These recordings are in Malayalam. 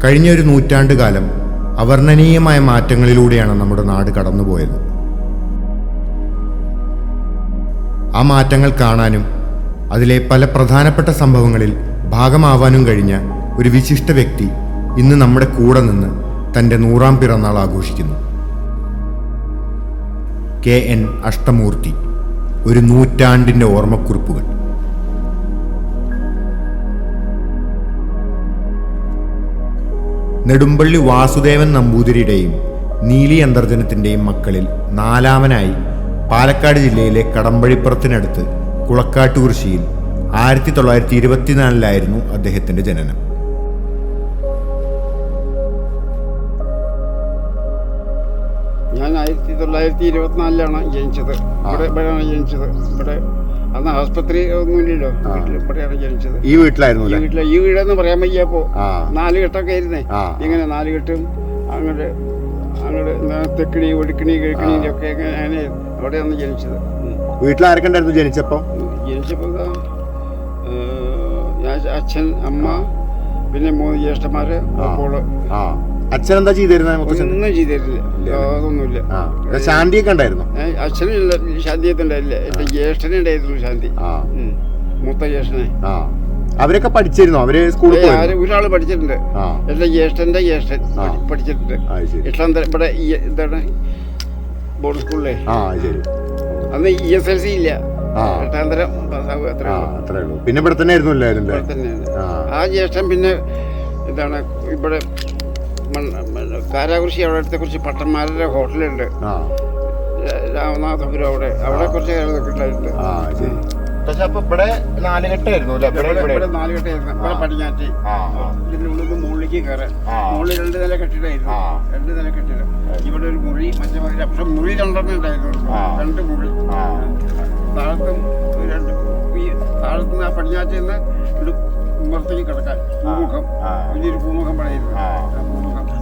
കഴിഞ്ഞൊരു നൂറ്റാണ്ട് കാലം അവർണ്ണനീയമായ മാറ്റങ്ങളിലൂടെയാണ് നമ്മുടെ നാട് കടന്നുപോയത്. ആ മാറ്റങ്ങൾ കാണാനും അതിലെ പല പ്രധാനപ്പെട്ട സംഭവങ്ങളിൽ ഭാഗമാവാനും കഴിഞ്ഞ ഒരു വിശിഷ്ട വ്യക്തി ഇന്ന് നമ്മുടെ കൂടെ നിന്ന് തൻ്റെ 100ാം പിറന്നാൾ ആഘോഷിക്കുന്നു. KN അഷ്ടമൂർത്തി, ഒരു നൂറ്റാണ്ടിൻ്റെ ഓർമ്മക്കുറിപ്പുകൾ. നെടുമ്പള്ളി വാസുദേവൻ നമ്പൂതിരിയുടെയും നീലി അന്തർജനത്തിൻ്റെയും മക്കളിൽ 4ാമനായി പാലക്കാട് ജില്ലയിലെ കടമ്പഴിപ്പുറത്തിനടുത്ത് കുളക്കാട്ടുകുറിശ്ശിയിൽ 1924 അദ്ദേഹത്തിൻ്റെ ജനനം. ഞാൻ 1924 ജനിച്ചത്. ഇവിടെയാണ് ജനിച്ചത്. ഇവിടെ അന്ന് ആസ്പത്രി ഒന്നുമില്ലല്ലോ. ഇവിടെയാണ് ജനിച്ചത്. ഈ വീട്ടിലായിരുന്നു? ഈ വീടെന്ന് പറയാൻ വയ്യപ്പോ 4 കെട്ടൊക്കെ ആയിരുന്നേ. ഇങ്ങനെ 4 കെട്ടും അങ്ങോട്ട് തെക്കിണി ഒടുക്കിണി കിഴക്കിണി ഒക്കെ അങ്ങനെ അവിടെയാണ് ജനിച്ചത്. വീട്ടിൽ ആരൊക്കെ ഉണ്ടായിരുന്നു ജനിച്ചപ്പോ? ഞാൻ, അച്ഛൻ, അമ്മ, പിന്നെ 3 ജ്യേഷ്ഠന്മാര്. അപ്പോൾ അച്ഛൻ എന്താ ചെയ്തിരുന്നത്? ഒന്നും ചെയ്തിരുന്നില്ല, അതൊന്നുമില്ല. ശാന്തിയൊക്കെ ഉണ്ടായിരുന്നു? അച്ഛന് ശാന്തിയൊക്കെ ഉണ്ടായില്ല. എന്റെ ജ്യേഷ്ഠനെ ഉണ്ടായിരുന്നു ശാന്തി, മൂത്ത ജ്യേഷ്ഠനെ. അവരൊക്കെ പഠിച്ചിരുന്നോ? അവര് സ്കൂളിൽ ഒരാള് പഠിച്ചിട്ടുണ്ട്. എന്റെ ജ്യേഷ്ഠന്റെ ജ്യേഷ്ഠൻ പഠിച്ചിട്ടുണ്ട്. ഇവിടെ എന്താണ് ബോർഡ് സ്കൂളിലെ. അന്ന് ESLC ഇല്ല, 8ാം തരം പാസ്സാവുക, അത്രേ ഉള്ളൂ. പിന്നെ ഇവിടെ തന്നെ ആയിരുന്നു. ആ ജ്യേഷ്ഠൻ പിന്നെ എന്താണ് ഇവിടെ കാരാകുറിശി അവിടെ അടുത്ത കുറച്ച് പട്ടന്മാരുടെ ഹോട്ടലുണ്ട്, രാമനാഥപുരം. അവിടെ കുറച്ച് കാലത്തൊക്കെ ഉണ്ടായിട്ടുണ്ട്. ഇവിടെ 4 കെട്ടായിരുന്നു. ഇവിടെ 4 കെട്ടായിരുന്നു. ഇവിടെ പടിഞ്ഞാറ്റി ഇതിന്റെ ഉള്ളിൽ മുകളിലേക്ക് കയറാൻ. മുകളിൽ 2 നില കെട്ടിടമായിരുന്നു. 2 നില കെട്ടിടം. ഇവിടെ ഒരു മുറി, മറ്റേ പക്ഷെ മുറി 2 ഉണ്ടായിരുന്നു. 2 മുറി. താഴത്തും 2 താഴത്തുനിന്ന് ആ പടിഞ്ഞാറ്റിൽ നിന്ന് ഒരു ഉമ്മറത്തേക്ക് കിടക്കാൻ പൂമുഖം, വലിയൊരു പൂമുഖം പണിയായിരുന്നു.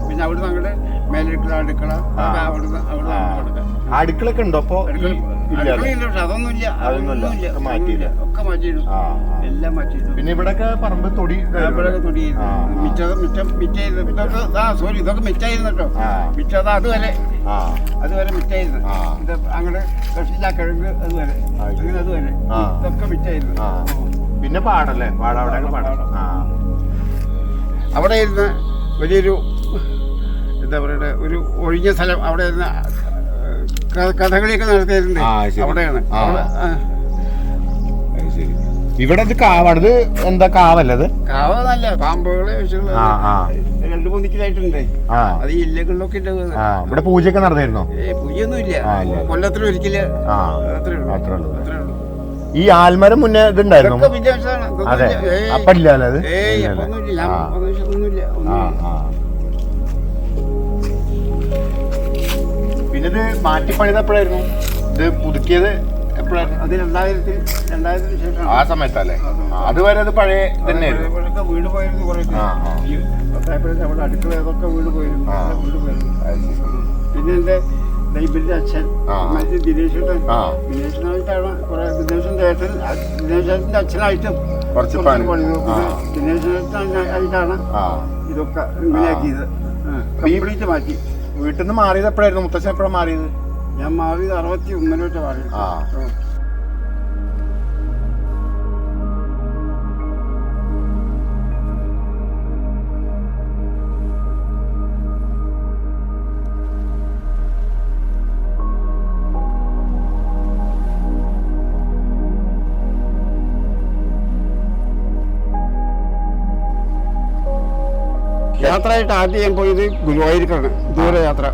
പിന്നെ അവിടുന്ന് അങ്ങോട്ട് മേലെടുക്കള, അടുക്കള, അവിടുന്ന് കിടക്കാൻ. അടുക്കളൊക്കെ ഉണ്ടോ? അപ്പൊ അതൊന്നുമില്ല, ഒക്കെ മാറ്റിയിരുന്നു. എല്ലാം മാറ്റിയിരുന്നു. പിന്നെ ഇവിടെയൊക്കെ പറമ്പ് തൊടി, ഇവിടെയൊക്കെ തൊടിയായിരുന്നു. സോറി, ഇതൊക്കെ മിറ്റായിരുന്നു കേട്ടോ. മിറ്റത് അതുവരെ മിറ്റായിരുന്നു. ഇത് അങ്ങോട്ട് കൃഷിച്ച കിഴങ്ങ് അതുവരെ, അങ്ങനെ അതുവരെ ഇതൊക്കെ മിറ്റായിരുന്നു. പിന്നെ പാടല്ലേ, അവിടെ ഇരുന്ന് വലിയൊരു എന്താ പറയുക, ഒരു ഒഴിഞ്ഞ സ്ഥലം. അവിടെ ഇരുന്ന് കഥകളിയൊക്കെ നടത്തിയിട്ടുണ്ട്. അവിടെയാണ്. ഇവിടെ കാവാണിത്. എന്താ കാവല്ലത്? കാവ നല്ല പാമ്പുകളെ വെച്ചുള്ള 2-3 കിലായിട്ടുണ്ട്. അത് ഈ ഇല്ലകളിലൊക്കെ ഉണ്ട്. ഇവിടെ പൂജയൊക്കെ നടന്നിരുന്നോ? പൂജയൊന്നുമില്ല, കൊല്ലത്തിലൊരിക്കല്. അത്രേ ഉള്ളൂ. ഈ ആൽമരം മുന്നേ ഇതുണ്ടായിരുന്നു? അതെ, അപ്പല്ല അത്. പിന്നെ ഇത് മാറ്റിപ്പണിത് എപ്പോഴായിരുന്നു? ഇത് പുതുക്കിയത് എപ്പോഴായിരുന്നു? അത് 2000-ന് ശേഷം. ആ സമയത്തല്ലേ? അതുവരെ അത് പഴയ തന്നെയായിരുന്നു. വീട് പോയിരുന്നു. കുറെ അവിടെ അടുക്കള അതൊക്കെ വീട് പോയിരുന്നു. പിന്നെ എന്റെ ദൈവത്തിന്റെ അച്ഛൻ ദിനേശനായിട്ടാണ് ദിനേശന്റെ അച്ഛനായിട്ടും ദിനേശനായിട്ടാണ് ഇതൊക്കെ ഇങ്ങനെയാക്കിയത്. കംപ്ലീറ്റ് മാറ്റി. വീട്ടിൽ നിന്ന് മാറിയത് എപ്പോഴായിരുന്നു? മുത്തച്ഛൻ എപ്പോഴാണ് മാറിയത്? ഞാൻ മാറിയത് 61 മാറിയത്. യാത്രയായിട്ട് ആദ്യം ഞാൻ പോയത് ഗുരുവായൂർക്കാണ്. ദൂരയാത്ര.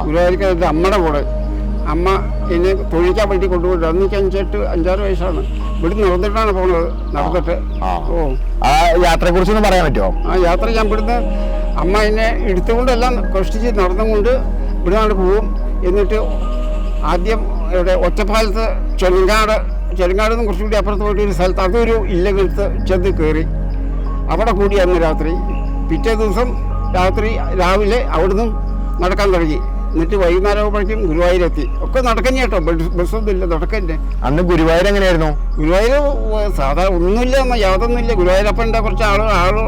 ഗുരുവായൂർക്ക് എൻ്റെ അമ്മയുടെ കൂടെ. അമ്മ എന്നെ തൊഴിക്കാൻ വേണ്ടി കൊണ്ടുപോയിട്ട്. അന്ന് എനിക്ക് 5-6 വയസ്സാണ്. ഇവിടെ നടന്നിട്ടാണ് പോകുന്നത്. നടന്നിട്ട് ആ യാത്രയെ കുറിച്ചൊന്ന് പറയാൻ പറ്റുമോ? ആ യാത്ര ഞാൻ ഇവിടുന്ന് അമ്മ എന്നെ എടുത്തുകൊണ്ടെല്ലാം കഷ്ടിച്ച് നടന്നുകൊണ്ട് ഇവിടുന്നാണ്ട് പോവും. എന്നിട്ട് ആദ്യം ഇവിടെ ഒറ്റപ്പാലത്ത് ചെലങ്കാട് നിന്ന് കുറച്ചുകൂടി അപ്പുറത്ത് പോയിട്ട് ഒരു സ്ഥലത്ത് അതൊരു ഇല്ലകെടുത്ത് ചെന്ന് കയറി അവിടെ കൂടി അന്ന് രാത്രി. പിറ്റേ ദിവസം രാവിലെ അവിടുന്ന് നടക്കാൻ തുടങ്ങി. എന്നിട്ട് വൈകുന്നേരം ആകുമ്പോഴേക്കും ഗുരുവായൂരെത്തി. ഒക്കെ നടക്കന്നെ കേട്ടോ, ബസ്സൊന്നും ഇല്ല, നടക്കന്നെ. അന്ന് ഗുരുവായൂർ എങ്ങനെയായിരുന്നു? ഗുരുവായൂർ സാധാരണ ഒന്നുമില്ല, യാതൊന്നുമില്ല. ഗുരുവായൂരപ്പൻ്റെ കുറച്ച് ആള്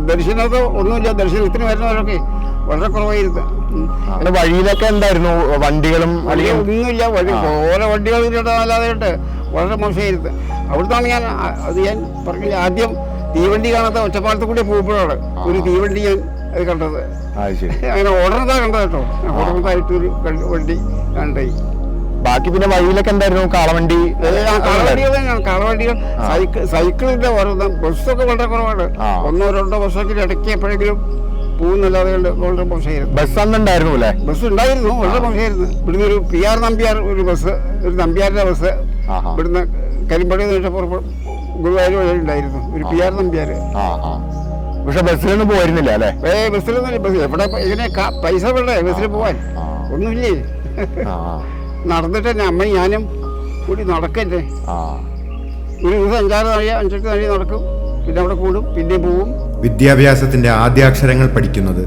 ദർശനമൊക്കെ ഒന്നുമില്ല. ദർശനത്തിന് വരുന്നവരൊക്കെ വളരെ കുറവായിരുന്നു. വഴിയിലൊക്കെ എന്തായിരുന്നു വണ്ടികളും അല്ലെങ്കിൽ ഒന്നുമില്ല. വഴി ഓരോ വണ്ടികളില്ലാതെ വളരെ മോശമായിരുന്നു. അവിടുന്നാണ് ഞാൻ പറഞ്ഞില്ല, ആദ്യം തീവണ്ടി കാണാത്ത ഒറ്റപ്പാലത്ത് കൂടി പോകുമ്പോഴാണ് ഒരു തീവണ്ടി ഞാൻ അത് കണ്ടത്. അങ്ങനെ ഓടണതാ കണ്ടത് കേട്ടോ. ഓടണതായിട്ടൊരു വണ്ടി കണ്ടായി. ബാക്കി പിന്നെ വഴിയിലൊക്കെ എന്തായിരുന്നു? കാളവണ്ടി കാളവണ്ടികൾ സൈക്കിളിന്റെ ഓരോ ബസ്സൊക്കെ വളരെ കുറവാണ്. 1-2 ബസ്സൊക്കെ ഇടയ്ക്ക് എപ്പോഴെങ്കിലും പോകുന്നല്ലാതെ വളരെ മോശമായിരുന്നു. ബസ് അന്നുണ്ടായിരുന്നു അല്ലേ? ബസ് ഉണ്ടായിരുന്നു, വളരെ മോശമായിരുന്നു. ഇവിടുന്ന് ഒരു PR നമ്പ്യാർ ഒരു ബസ്, ഒരു നമ്പ്യാരുടെ ബസ് ഇവിടുന്ന് കരിമ്പടി ഗുരുവായൂർ വഴി ഉണ്ടായിരുന്നു ഒരു PR നമ്പ്യാർ. പക്ഷെ ബസ്സിലൊന്നും പോയിരുന്നില്ല അല്ലേ? ബസ്സിലൊന്നും ബസ് എവിടെ ഇങ്ങനെ പൈസ വേണ്ടേ ബസ്സിൽ പോവാൻ? ഒന്നുമില്ലേ. നടന്നിട്ട് തന്നെ അമ്മയും ഞാനും കൂടി നടക്കല്ലേ. ഒരു ദിവസം 5-8 നാഴി നടക്കും, പിന്നെ അവിടെ കൂടും, പിന്നെ പോവും. വിദ്യാഭ്യാസത്തിന്റെ ആദ്യാക്ഷരങ്ങൾ പഠിക്കുന്നത്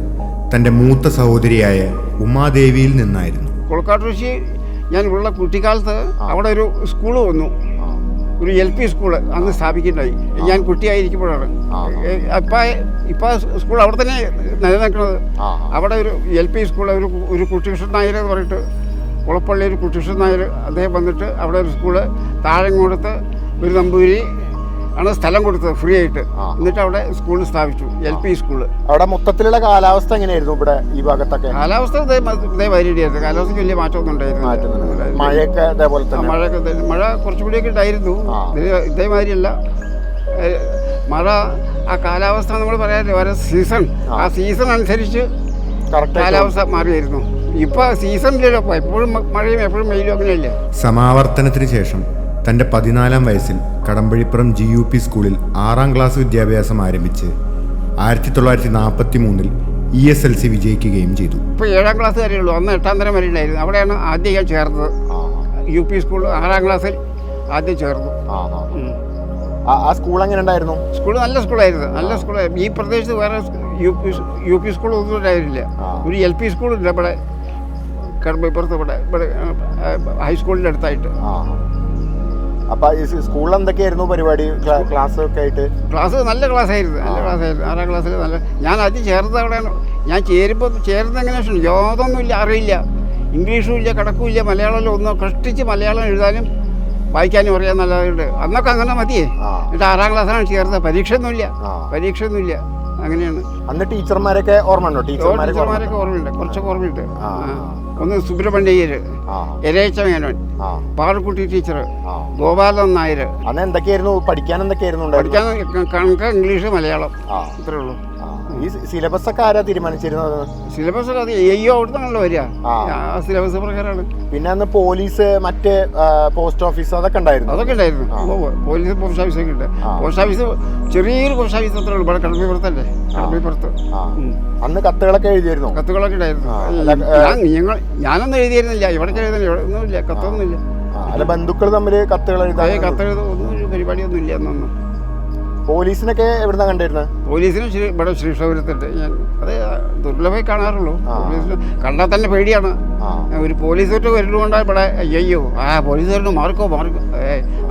തന്റെ മൂത്ത സഹോദരിയായ ഉമാദേവിയിൽ നിന്നായിരുന്നു. കൊളക്കാട്ടുശി ഞാൻ ഉള്ള കുട്ടിക്കാലത്ത് അവിടെ ഒരു സ്കൂള് വന്നു, ഒരു LP സ്കൂള് അന്ന് സ്ഥാപിക്കുന്നുണ്ടായി. ഞാൻ കുട്ടിയായിരിക്കുമ്പോഴാണ്. ഇപ്പം സ്കൂൾ അവിടെ തന്നെ നിലനിൽക്കുന്നത്. അവിടെ ഒരു LP സ്കൂൾ, ഒരു കുട്ടികൃഷ്ണൻ നായർ എന്ന് പറഞ്ഞിട്ട്, കുളപ്പള്ളി ഒരു കുട്ടികൃഷ്ണൻ നായർ, അദ്ദേഹം വന്നിട്ട് അവിടെ ഒരു സ്കൂള് താഴെ കൊടുത്ത് ഒരു നമ്പൂരി ആണ് സ്ഥലം കൊടുത്തത് ഫ്രീ ആയിട്ട്. എന്നിട്ട് അവിടെ സ്കൂൾ സ്ഥാപിച്ചു, LP സ്കൂള്. അവിടെ മൊത്തത്തിലുള്ള കാലാവസ്ഥ എങ്ങനെയായിരുന്നു ഇവിടെ ഈ ഭാഗത്തൊക്കെ? കാലാവസ്ഥ ഇതേ വരിയായിരുന്നു. കാലാവസ്ഥയ്ക്ക് വലിയ മാറ്റമൊന്നും ഉണ്ടായിരുന്നു. മഴയൊക്കെ അതേപോലെ തന്നെ? മഴ കുറച്ചുകൂടിയൊക്കെ ഉണ്ടായിരുന്നു. ഇതേമാതിരിയല്ല മഴ. ആ കാലാവസ്ഥ നമ്മൾ പറയാറില്ല, ഓരോ സീസൺ, ആ സീസൺ അനുസരിച്ച് കാലാവസ്ഥ മാറിയായിരുന്നു. ഇപ്പൊ സീസണിലല്ലോ, എപ്പോഴും മഴയും എപ്പോഴും വെയിലും അങ്ങനെയല്ലേ. സമാവർത്തനത്തിന് ശേഷം തൻ്റെ 14-ാം വയസ്സിൽ കടമ്പഴിപ്പുറം GUP സ്കൂളിൽ 6ാം ക്ലാസ് വിദ്യാഭ്യാസം ആരംഭിച്ച് 1943 ESLC വിജയിക്കുകയും ചെയ്തു. ഇപ്പോൾ 7ാം ക്ലാസ് വരെയുള്ളൂ. അന്ന് 8ാം തരം വരെ ഉണ്ടായിരുന്നു. അവിടെയാണ് ആദ്യം ഞാൻ ചേർന്നത്. UP സ്കൂൾ 6ാം ക്ലാസ്സിൽ ആദ്യം ചേർന്നു. ആ സ്കൂൾ എങ്ങനെ ഉണ്ടായിരുന്നു? സ്കൂൾ നല്ല സ്കൂളായിരുന്നു, നല്ല സ്കൂളായിരുന്നു. ഈ പ്രദേശത്ത് വേറെ UP സ്കൂൾ ഒന്നും ഉണ്ടായിരുന്നില്ല. ഒരു LP സ്കൂളുണ്ട് ഇവിടെ കടമ്പഴിപ്പുറത്ത്, ഇവിടെ ഹൈസ്കൂളിൻ്റെ അടുത്തായിട്ട്. അപ്പൊ സ്കൂളിൽ എന്തൊക്കെയായിരുന്നു പരിപാടി? ക്ലാസ് ഒക്കെ ആയിട്ട്? ക്ലാസ് നല്ല ക്ലാസ്സായിരുന്നു, നല്ല ക്ലാസ്സായിരുന്നു. 6ാം ക്ലാസ്സിൽ നല്ല. ഞാൻ ആദ്യം ചേർന്നത് അവിടെയാണ്. ഞാൻ ചേരുന്നത് എങ്ങനെയാണ് യാതൊന്നുമില്ല, അറിയില്ല. ഇംഗ്ലീഷും ഇല്ല, കണക്കും ഇല്ല, മലയാളമല്ലോ ഒന്നും. കഷ്ടിച്ച് മലയാളം എഴുതാനും വായിക്കാനും അറിയാൻ നല്ലതുണ്ട്. അന്നൊക്കെ അങ്ങനെ മതിയേ. എന്നിട്ട് 6ാം ക്ലാസ്സിലാണ് ചേർന്നത്. പരീക്ഷയൊന്നുമില്ല. അങ്ങനെയാണ്. അന്ന് ടീച്ചർമാരൊക്കെ ഓർമ്മയുണ്ടോ? ടീച്ചർമാരൊക്കെ ഓർമ്മയുണ്ട്, കുറച്ചൊക്കെ ഓർമ്മയുണ്ട്. ഒന്ന് സുബ്രഹ്മണ്യയ്യർ, എരേച്ച മേനോൻ, പാറക്കുട്ടി ടീച്ചർ, ഗോപാലൻ നായർ. അന്ന് എന്തൊക്കെയായിരുന്നു പഠിക്കാൻ? പഠിക്കാൻ കണക്ക്, ഇംഗ്ലീഷ്, മലയാളം, ഇത്രേ ഉള്ളൂ. ഈ സിലബസ് ഒക്കെ ആരാ തീരുമാനിച്ചിരുന്നത്? സിലബസ് ഒക്കെ അവിടുന്നാണല്ലോ വരിക. ആ സിലബസ് പ്രകാരമാണ്. പിന്നെ അന്ന് പോലീസ്, മറ്റേ പോസ്റ്റ് ഓഫീസ് അതൊക്കെ ഉണ്ടായിരുന്നു? പോലീസ്, പോസ്റ്റ് ഓഫീസൊക്കെ ഉണ്ട്. പോസ്റ്റ് ഓഫീസ് ചെറിയൊരു പോസ്റ്റ് ഓഫീസ് അത്രേ ഉള്ളൂ. ഇവിടെ കടമ്പഴിപ്പുറത്തല്ലേ, കടമ്പഴിപ്പുറത്ത്. അന്ന് കത്തുകളൊക്കെ എഴുതിയിരുന്നു? കത്തുകളൊക്കെ ഉണ്ടായിരുന്നു. ഞാനൊന്നും എഴുതിയിരുന്നില്ല. ഇവിടെ ഒന്നുമില്ല, കത്തൊന്നുമില്ല. അല്ല, ബന്ധുക്കൾ തമ്മിൽ കത്തുകൾ കത്തെഴുതും ഒന്നും ഒരു പരിപാടിയൊന്നും ഇല്ല എന്നൊന്നും. പോലീസിനൊക്കെ എവിടുന്നാ കണ്ടിരുന്നത്? പോലീസിന് ഇവിടെ ശ്രീകൃഷ്ണപുരത്തുണ്ട്. ഞാൻ അത് ദുർലഭമായി കാണാറുള്ളൂ. പോലീസിന് കണ്ടാൽ തന്നെ പേടിയാണ്. ഒരു പോലീസുകാർക്ക് വരുന്നതുകൊണ്ടാണ് ഇവിടെ അയ്യോ പോലീസുകാരന് മാർക്കോ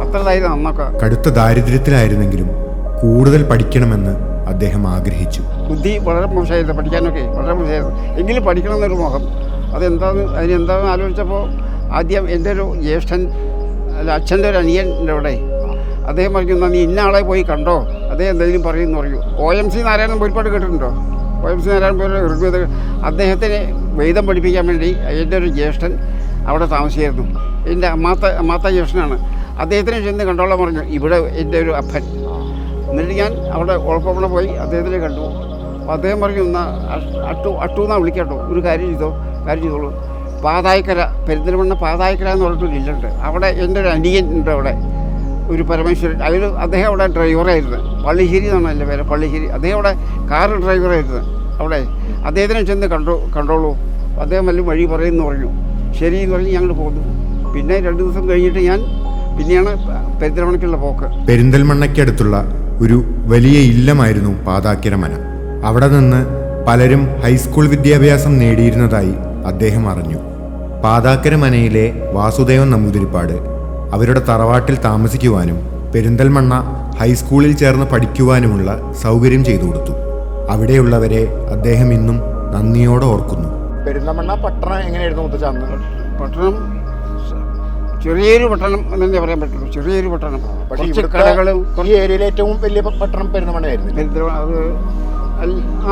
അത്ര ധൈര്യം അന്നൊക്കെ. കടുത്ത ദാരിദ്ര്യത്തിലായിരുന്നെങ്കിലും കൂടുതൽ പഠിക്കണമെന്ന് അദ്ദേഹം ആഗ്രഹിച്ചു. ബുദ്ധി വളരെ മോശമായിരുന്നു, പഠിക്കാനൊക്കെ വളരെ മോശമായിരുന്നു. എങ്കിലും പഠിക്കണം എന്നൊരു മോഹം. അതിനെന്താണെന്ന് ആലോചിച്ചപ്പോൾ ആദ്യം എൻ്റെ ഒരു ജ്യേഷ്ഠൻ, അച്ഛൻ്റെ ഒരു അനിയൻ്റെ അവിടെ അദ്ദേഹം പറഞ്ഞു, നീ ഇന്ന ആളെ പോയി കണ്ടോ, അദ്ദേഹം എന്തെങ്കിലും പറയുമെന്ന് പറഞ്ഞു. OMC നാരായണൻ ഒരുപാട് കേട്ടിട്ടുണ്ടോ? OMC നാരായണൻ പോലെ ഋഗ്വേദ അദ്ദേഹത്തിന് വേദം പഠിപ്പിക്കാൻ വേണ്ടി എൻ്റെ ഒരു ജ്യേഷ്ഠൻ അവിടെ താമസിയായിരുന്നു. എൻ്റെ അമ്മാത്ത ജ്യേഷ്ഠനാണ്. അദ്ദേഹത്തിനെ ചെന്ന് കണ്ടോളാൻ പറഞ്ഞു, ഇവിടെ എൻ്റെ ഒരു അപ്പൻ. എന്നിട്ട് ഞാൻ അവിടെ ഉഴപ്പവിടെ പോയി അദ്ദേഹത്തിനെ കണ്ടു. അപ്പോൾ അദ്ദേഹം പറഞ്ഞു, അട്ടൂന്നാ വിളിക്കാട്ടോ, ഒരു കാര്യം ചെയ്തോളൂ. പാതായക്കര, പെരിന്തൽമണ്ണ പാതായക്കര എന്ന് പറഞ്ഞിട്ടൊരു ജില്ലുണ്ട്. അവിടെ എൻ്റെ ഒരു അനിയൻ ഉണ്ട്, അവിടെ ഒരു പരമേശ്വരൻ. അദ്ദേഹം അവിടെ ഡ്രൈവറായിരുന്നു. പള്ളിശ്ശേരി എന്നാണ് എൻ്റെ പേര്, പള്ളിശ്ശേരി. അദ്ദേഹം അവിടെ കാർ ഡ്രൈവറായിരുന്നു. അവിടെ അദ്ദേഹത്തിനെ ചെന്ന് കണ്ടോളൂ, അദ്ദേഹം വല്ല വഴി പറയുമെന്ന് പറഞ്ഞു. ശരി എന്ന് പറഞ്ഞ് ഞങ്ങൾ പോന്നു. പിന്നെ 2 ദിവസം കഴിഞ്ഞിട്ട് പിന്നെയാണ് പെരിന്തൽമണ്ണയ്ക്കുള്ള പോക്ക്. പെരിന്തൽമണ്ണയ്ക്കടുത്തുള്ള ഒരു വലിയ ഇല്ലമായിരുന്നു പാതാക്കര മന. അവിടെ നിന്ന് പലരും ഹൈസ്കൂൾ വിദ്യാഭ്യാസം നേടിയിരുന്നതായി അദ്ദേഹം അറിഞ്ഞു. പാതാക്കര മനയിലെ വാസുദേവൻ നമ്പൂതിരിപ്പാട് അവരുടെ തറവാട്ടിൽ താമസിക്കുവാനും പെരിന്തൽമണ്ണ ഹൈസ്കൂളിൽ ചേർന്ന് പഠിക്കുവാനുമുള്ള സൗകര്യം ചെയ്തു കൊടുത്തു. അവിടെയുള്ളവരെ അദ്ദേഹം ഇന്നും നന്ദിയോടെ ഓർക്കുന്നു. പെരിന്തൽമണ്ണ പട്ടണം എങ്ങനെയായിരുന്നു മുത്തച്ഛ അന്ന്? പട്ടണം ചെറിയൊരു പട്ടണം എന്ന് തന്നെ പറയാൻ പറ്റുള്ളൂ. ചെറിയൊരു പട്ടണം. പക്ഷേ കുറച്ച് ഇവിടുത്തെ കടകളും ഈ ഏരിയയിലെ ഏറ്റവും വലിയ പട്ടണം പെരിന്തൽമണ്ണയായിരുന്നു.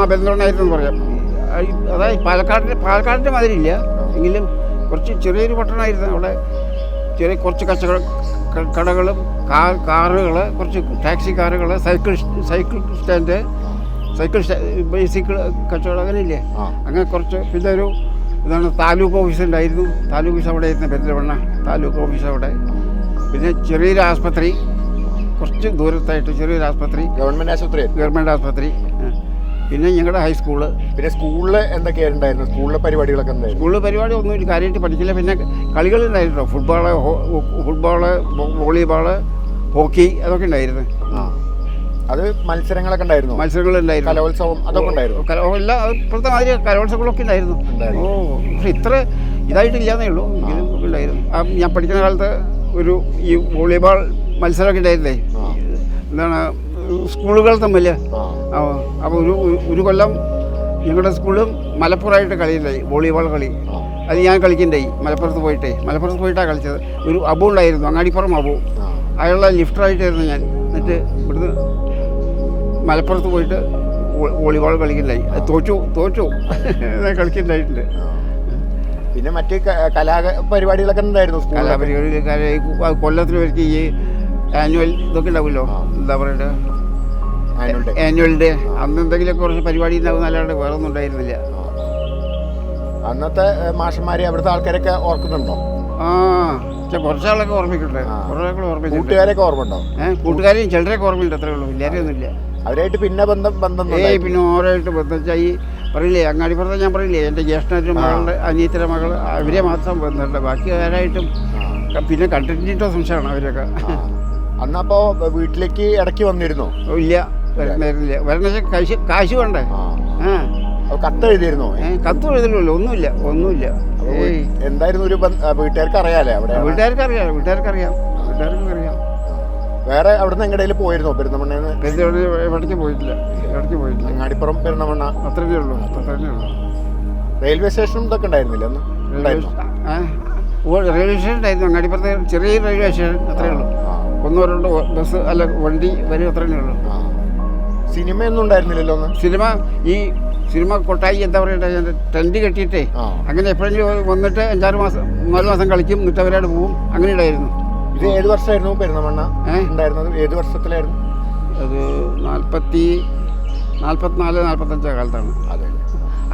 പെരിന്തൽമണ്ണയായിരുന്നു പറയാം. അതായത് പാലക്കാടിൻ്റെ മാതിരിയില്ല, എങ്കിലും കുറച്ച് ചെറിയൊരു പട്ടണമായിരുന്നു. അവിടെ കുറച്ച് കടകളും കാറുകൾ, കുറച്ച് ടാക്സി കാറുകൾ, സൈക്കിൾ സ്റ്റാൻഡ്, ബൈസിക്കിൾ കച്ചവടം അങ്ങനെയില്ലേ, അങ്ങനെ കുറച്ച്. പിന്നെ ഒരു താലൂക്ക് ഓഫീസ് ഉണ്ടായിരുന്നു. താലൂക്ക് ഓഫീസ് അവിടെ ആയിരുന്നു, പെരിന്തൽമണ്ണ താലൂക്ക് ഓഫീസ് അവിടെ. പിന്നെ ചെറിയൊരു ആസ്പത്രി, കുറച്ച് ദൂരത്തായിട്ട് ചെറിയൊരു ആസ്പത്രി, ഗവൺമെൻറ് ആസ്പത്രി. പിന്നെ ഞങ്ങളുടെ ഹൈസ്കൂള്. പിന്നെ സ്കൂളിൽ എന്തൊക്കെയായിരുന്നു? സ്കൂളിലെ പരിപാടികളൊക്കെ എന്തായിരുന്നു? സ്കൂളിൽ പരിപാടി ഒന്നും കാര്യമായിട്ട് പഠിക്കില്ല. പിന്നെ കളികളുണ്ടായിരുന്നു. ഫുട്ബോള്, വോളിബോള്, ഹോക്കി, അതൊക്കെ ഉണ്ടായിരുന്നു. അത് മത്സരങ്ങളൊക്കെ ഉണ്ടായിരുന്നു. മത്സരങ്ങളുണ്ടായിരുന്നു. കലോത്സവം അതൊക്കെ ഉണ്ടായിരുന്നു. എല്ലാം ഇപ്പോഴത്തെ മാതിരി കലോത്സവങ്ങളൊക്കെ ഉണ്ടായിരുന്നു. പക്ഷെ ഇത്ര ഇതായിട്ടില്ലാന്നേ ഉള്ളൂ, എങ്കിലും ഉണ്ടായിരുന്നു. ഞാൻ പഠിക്കുന്ന കാലത്ത് ഈ വോളിബോൾ മത്സരമൊക്കെ ഉണ്ടായിരുന്നേ. എന്താണ്, സ്കൂളുകൾ തമ്മിൽ. അപ്പോൾ ഒരു കൊല്ലം ഞങ്ങളുടെ സ്കൂളും മലപ്പുറമായിട്ട് കളിയുണ്ടായി, വോളിബോൾ കളി. അത് ഞാൻ കളിക്കണ്ടായി മലപ്പുറത്ത് പോയിട്ടാണ് കളിച്ചത്. ഒരു അബു ഉണ്ടായിരുന്നു, അങ്ങാടിപ്പുറം അബു. അയാളുടെ ലിഫ്റ്ററായിട്ടായിരുന്നു ഞാൻ. എന്നിട്ട് ഇവിടുന്ന് മലപ്പുറത്ത് പോയിട്ട് വോളിബോൾ കളിക്കണ്ടായി. അത് തോറ്റു കളിക്കണ്ടായിട്ടുണ്ട്. പിന്നെ മറ്റ് കലാപരിപാടികളൊക്കെ ഉണ്ടായിരുന്നു. കലാപരിപാടി കൊല്ലത്തിൽ വരയ്ക്ക് ഈ ആനുവൽ ഇതൊക്കെ ഉണ്ടാവുമല്ലോ, എന്താ പറയണ്ടേ, ആനുവൽ ഡേ. അന്ന് എന്തെങ്കിലുമൊക്കെ കുറച്ച് പരിപാടി ഉണ്ടാവും, അല്ലാണ്ട് വേറെ ഒന്നും ഉണ്ടായിരുന്നില്ല. അന്നത്തെ മാഷന്മാരെ അവിടുത്തെ ആൾക്കാരൊക്കെ ഓർക്കുന്നുണ്ടോ? കുറച്ചാളൊക്കെ ഓർമ്മിക്കട്ടെ, കൂട്ടുകാരൊക്കെ ഓർമ്മയുണ്ടോ? കൂട്ടുകാരെയും ചിലരൊക്കെ ഓർമ്മയുണ്ട്, അത്രേ ഉള്ളൂ. എല്ലാവരും ഒന്നുമില്ല. അവരായിട്ട് പിന്നെ ബന്ധം പിന്നെ ഓരോയിട്ട് ബന്ധം ഈ പറയില്ലേ, അങ്ങാടിപ്പുറത്ത് ഞാൻ പറയില്ലേ, എൻ്റെ ജ്യേഷ്ഠൻ്റെ മകളുടെ അനിയത്തിൻ്റെ മകൾ, അവരെ മാത്രം ബന്ധമുണ്ട്. ബാക്കി ആരായിട്ടും പിന്നെ കണ്ടിട്ടോ സംശയമാണ് അവരൊക്കെ. അന്നപ്പോ വീട്ടിലേക്ക് ഇടയ്ക്ക് വന്നിരുന്നോ? ഇല്ല, വരുന്ന കാശ് വേണ്ടേ. കത്ത് എഴുതിയിരുന്നോ? കത്തും എഴുതില്ലല്ലോ, ഒന്നുമില്ല. എന്തായിരുന്നു ഒരു വീട്ടുകാർക്ക് അറിയാലേ? അവിടെ വീട്ടുകാർക്കറിയാം. വേറെ അവിടുന്ന് എങ്ങടേലും പോയിരുന്നോ പെരിന്തൽമണ്ണ? എവിടേക്ക് പോയിട്ടില്ല. അങ്ങാടിപ്പുറം പെരിന്തൽമണ്ണ അത്രേ ഉള്ളൂ. റെയിൽവേ സ്റ്റേഷനും ഇതൊക്കെ ഉണ്ടായിരുന്നില്ല അന്ന്? റെയിൽവേ സ്റ്റേഷൻ ഉണ്ടായിരുന്നു, അങ്ങാടിപ്പുറത്തെ ചെറിയ റെയിൽവേ സ്റ്റേഷൻ, അത്രേ ഉള്ളൂ. 1-2 ബസ് അല്ല വണ്ടി വരും, അത്രേ ഉള്ളൂ. സിനിമയൊന്നും ഉണ്ടായിരുന്നില്ലല്ലോ അന്ന്? സിനിമ കൊട്ടായി, എന്താ പറയണ്ടേ, ടെൻറ്റ് കെട്ടിയിട്ടേ അങ്ങനെ എപ്പോഴെങ്കിലും വന്നിട്ട് 4 മാസം കളിക്കും, എന്നിട്ട് അവരോട് പോവും. അങ്ങനെ ഉണ്ടായിരുന്നു. ഇത് ഏത് വർഷമായിരുന്നു പെരിന്തൽമണ്ണ ഉണ്ടായിരുന്നത്? ഏത് വർഷത്തിലായിരുന്നു അത്? 44-45 കാലത്താണ്.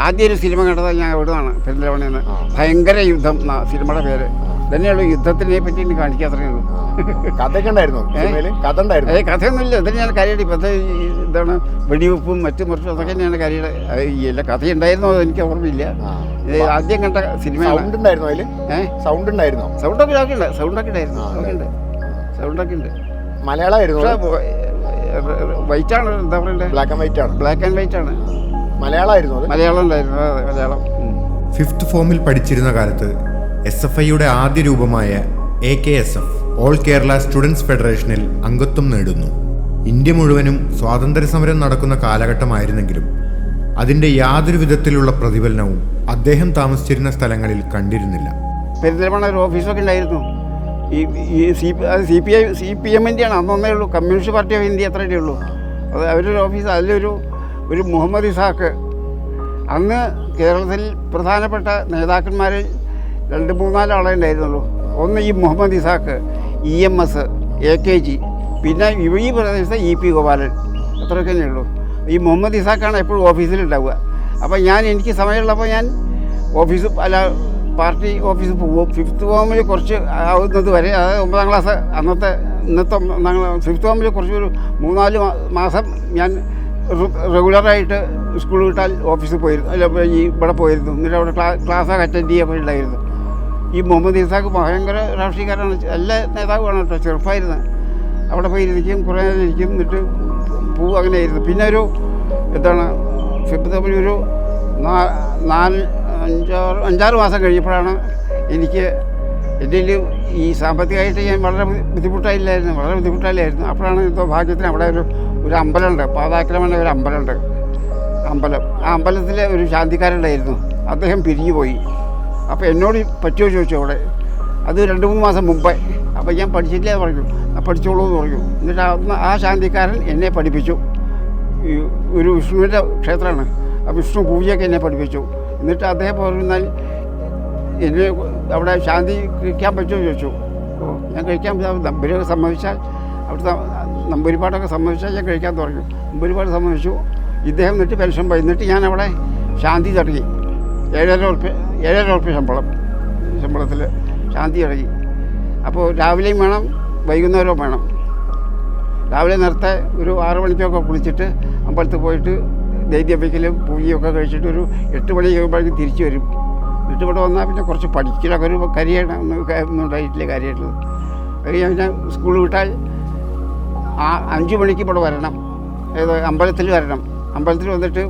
ആദ്യം ഒരു സിനിമ കണ്ടത് ഞാൻ എവിടുന്നാണ്, പെരിന്തൽമണ്ണയിൽ നിന്ന്. ഭയങ്കര യുദ്ധം സിനിമയുടെ പേര് തന്നെയുള്ളൂ. യുദ്ധത്തിനെ പറ്റി എനിക്ക് കാണിക്കാൻ അത്രയേ ഉള്ളൂ. കഥയൊക്കെ ഉണ്ടായിരുന്നു? കഥയൊന്നുമില്ല. ഇത് ഞാൻ കാര്യമായിട്ട് ഇപ്പോഴത്തെ എന്താണ് വെടിവെപ്പും മറ്റും മറിച്ചും അതൊക്കെ തന്നെയാണ് കാര്യയുടെ. എല്ലാ കഥ ഉണ്ടായിരുന്നോ എനിക്ക് ഓർമ്മയില്ല. ആദ്യം കണ്ട സിനിമ. സൗണ്ട് സൗണ്ടൊക്കെ ഉണ്ട്. മലയാളമായിരുന്നു? വൈറ്റാണ്, എന്താ പറയണ്ടേ, ബ്ലാക്ക് ആൻഡ് വൈറ്റ് ആണ്. മലയാളം ഉണ്ടായിരുന്നു. മലയാളം. 5th ഫോമിൽ പഠിച്ചിരുന്ന കാലത്ത് SFIയുടെ ആദ്യ രൂപമായ AKSF, ഓൾ കേരള സ്റ്റുഡൻസ് ഫെഡറേഷനിൽ അംഗത്വം നേടുന്നു. ഇന്ത്യ മുഴുവനും സ്വാതന്ത്ര്യ സമരം നടക്കുന്ന കാലഘട്ടമായിരുന്നെങ്കിലും അതിൻ്റെ യാതൊരു വിധത്തിലുള്ള പ്രതിഫലനവും അദ്ദേഹം താമസിച്ചിരുന്ന സ്ഥലങ്ങളിൽ കണ്ടിരുന്നില്ല. പെരിന്തൽമണ്ണ ഒരു ഓഫീസൊക്കെ ഉണ്ടായിരുന്നു. CPM-ൻ്റെയാണ്, അന്നൊന്നേ ഉള്ളൂ. കമ്മ്യൂണിസ്റ്റ് പാർട്ടി ഓഫ് ഇന്ത്യ, അത്രയേ ഉള്ളൂ. അത് അവരൊരു ഓഫീസ്. അതിലൊരു മുഹമ്മദ് ഇസാഖ്, അന്ന് കേരളത്തിൽ പ്രധാനപ്പെട്ട നേതാക്കന്മാരിൽ 2-3-4 ആളെ ഉണ്ടായിരുന്നുള്ളൂ. ഒന്ന് ഈ മുഹമ്മദ് ഇസാഖ്, EMS, AKG, പിന്നെ ഈ പ്രദേശത്തെ EP ഗോപാലൻ, അത്രയൊക്കെ തന്നെ ഉള്ളൂ. ഈ മുഹമ്മദ് ഇസാഖാണ് എപ്പോഴും ഓഫീസിലുണ്ടാവുക. അപ്പോൾ എനിക്ക് സമയമുള്ളപ്പോൾ ഞാൻ പാർട്ടി ഓഫീസിൽ പോകും. 5th ഫോമിൽ കുറച്ച് ആവുന്നത് വരെ, അതായത് 9ാം ക്ലാസ് ഇന്നത്തെ 5th ഫോമിൽ കുറച്ചൊരു 3-4 മാസം ഞാൻ റെഗുലറായിട്ട് സ്കൂൾ വിട്ടാൽ ഓഫീസിൽ പോയിരുന്നു, അല്ല ഇവിടെ പോയിരുന്നു. എന്നിട്ട് അവിടെ ക്ലാസ്സൊക്കെ അറ്റൻഡ് ചെയ്യുക ഉണ്ടായിരുന്നു. ഈ മുഹമ്മദ് ഇസാഖ് ഭയങ്കര രാഷ്ട്രീയക്കാരാണ്, എല്ലാ നേതാവുമാണ് കേട്ടോ. ചെറുപ്പമായിരുന്നു. അവിടെ പോയി ഇരിക്കും, കുറേ നേരം ഇരിക്കും, എന്നിട്ട് പോവും, അങ്ങനെയായിരുന്നു. പിന്നെ ഒരു 5th ഫോമിൽ ഒരു 5-6 മാസം കഴിഞ്ഞപ്പോഴാണ് എൻ്റെ ഈ സാമ്പത്തികമായിട്ട് ഞാൻ വളരെ ബുദ്ധിമുട്ടായില്ലായിരുന്നു. അപ്പോഴാണ് എന്തോ ഭാഗ്യത്തിന് അവിടെ ഒരു അമ്പലമുണ്ട്, പാതാക്രമണ ഒരു അമ്പലമുണ്ട്. അമ്പലം. ആ അമ്പലത്തിലെ ഒരു ശാന്തിക്കാരുണ്ടായിരുന്നു, അദ്ദേഹം പിരിഞ്ഞു പോയി. അപ്പോൾ എന്നോട് പറ്റുമോ ചോദിച്ചു അവിടെ. അത് 2-3 മാസം മുമ്പേ. അപ്പോൾ ഞാൻ പഠിച്ചില്ല എന്ന് പറഞ്ഞു. പഠിച്ചോളൂ എന്ന് പറഞ്ഞു. എന്നിട്ട് ആ ശാന്തിക്കാരൻ എന്നെ പഠിപ്പിച്ചു. ഒരു വിഷ്ണുവിൻ്റെ ക്ഷേത്രമാണ്, ആ വിഷ്ണു പൂജയൊക്കെ എന്നെ പഠിപ്പിച്ചു. എന്നിട്ട് അദ്ദേഹം പറഞ്ഞാൽ എന്നെ അവിടെ ശാന്തി കഴിക്കാൻ പറ്റുമോ ചോദിച്ചു. ഓ, ഞാൻ കഴിക്കാൻ നമ്പൂരിയൊക്കെ സമ്മതിച്ചാൽ, അവിടുത്തെ നമ്പൂരിപ്പാടൊക്കെ സമ്മതിച്ചാൽ ഞാൻ കഴിക്കാൻ തുടങ്ങി. നമ്പൂരിപ്പാട് സമ്മതിച്ചു. ഇദ്ദേഹം എന്നിട്ട് പെൻഷൻ പോയി. എന്നിട്ട് ഞാൻ അവിടെ ശാന്തി തുടങ്ങി. 7,500 ഉറുപ്പ്യ ശമ്പളത്തിൽ ശാന്തി തുടങ്ങി. അപ്പോൾ രാവിലെയും വേണം, വൈകുന്നേരവും വേണം. രാവിലെ നേരത്തെ ഒരു 6 മണിക്കൊക്കെ കുളിച്ചിട്ട് അമ്പലത്തിൽ പോയിട്ട് ദൈത്യപ്പിക്കലും പൂജയൊക്കെ കഴിച്ചിട്ട് ഒരു 8 മണി കഴിയുമ്പോഴേക്കും തിരിച്ചു വരും. എന്നിട്ട് ഇവിടെ വന്നാൽ പിന്നെ കുറച്ച് പഠിക്കലൊക്കെ ഒരു കരിയാണ്, ഒന്നും ഉണ്ടായിട്ടില്ല കാര്യമായിട്ടുള്ളത്. അത് ഞാൻ സ്കൂൾ വിട്ടാൽ 5 മണിക്ക് ഇവിടെ വരണം, ഏത് അമ്പലത്തിൽ വരണം. അമ്പലത്തിൽ വന്നിട്ട്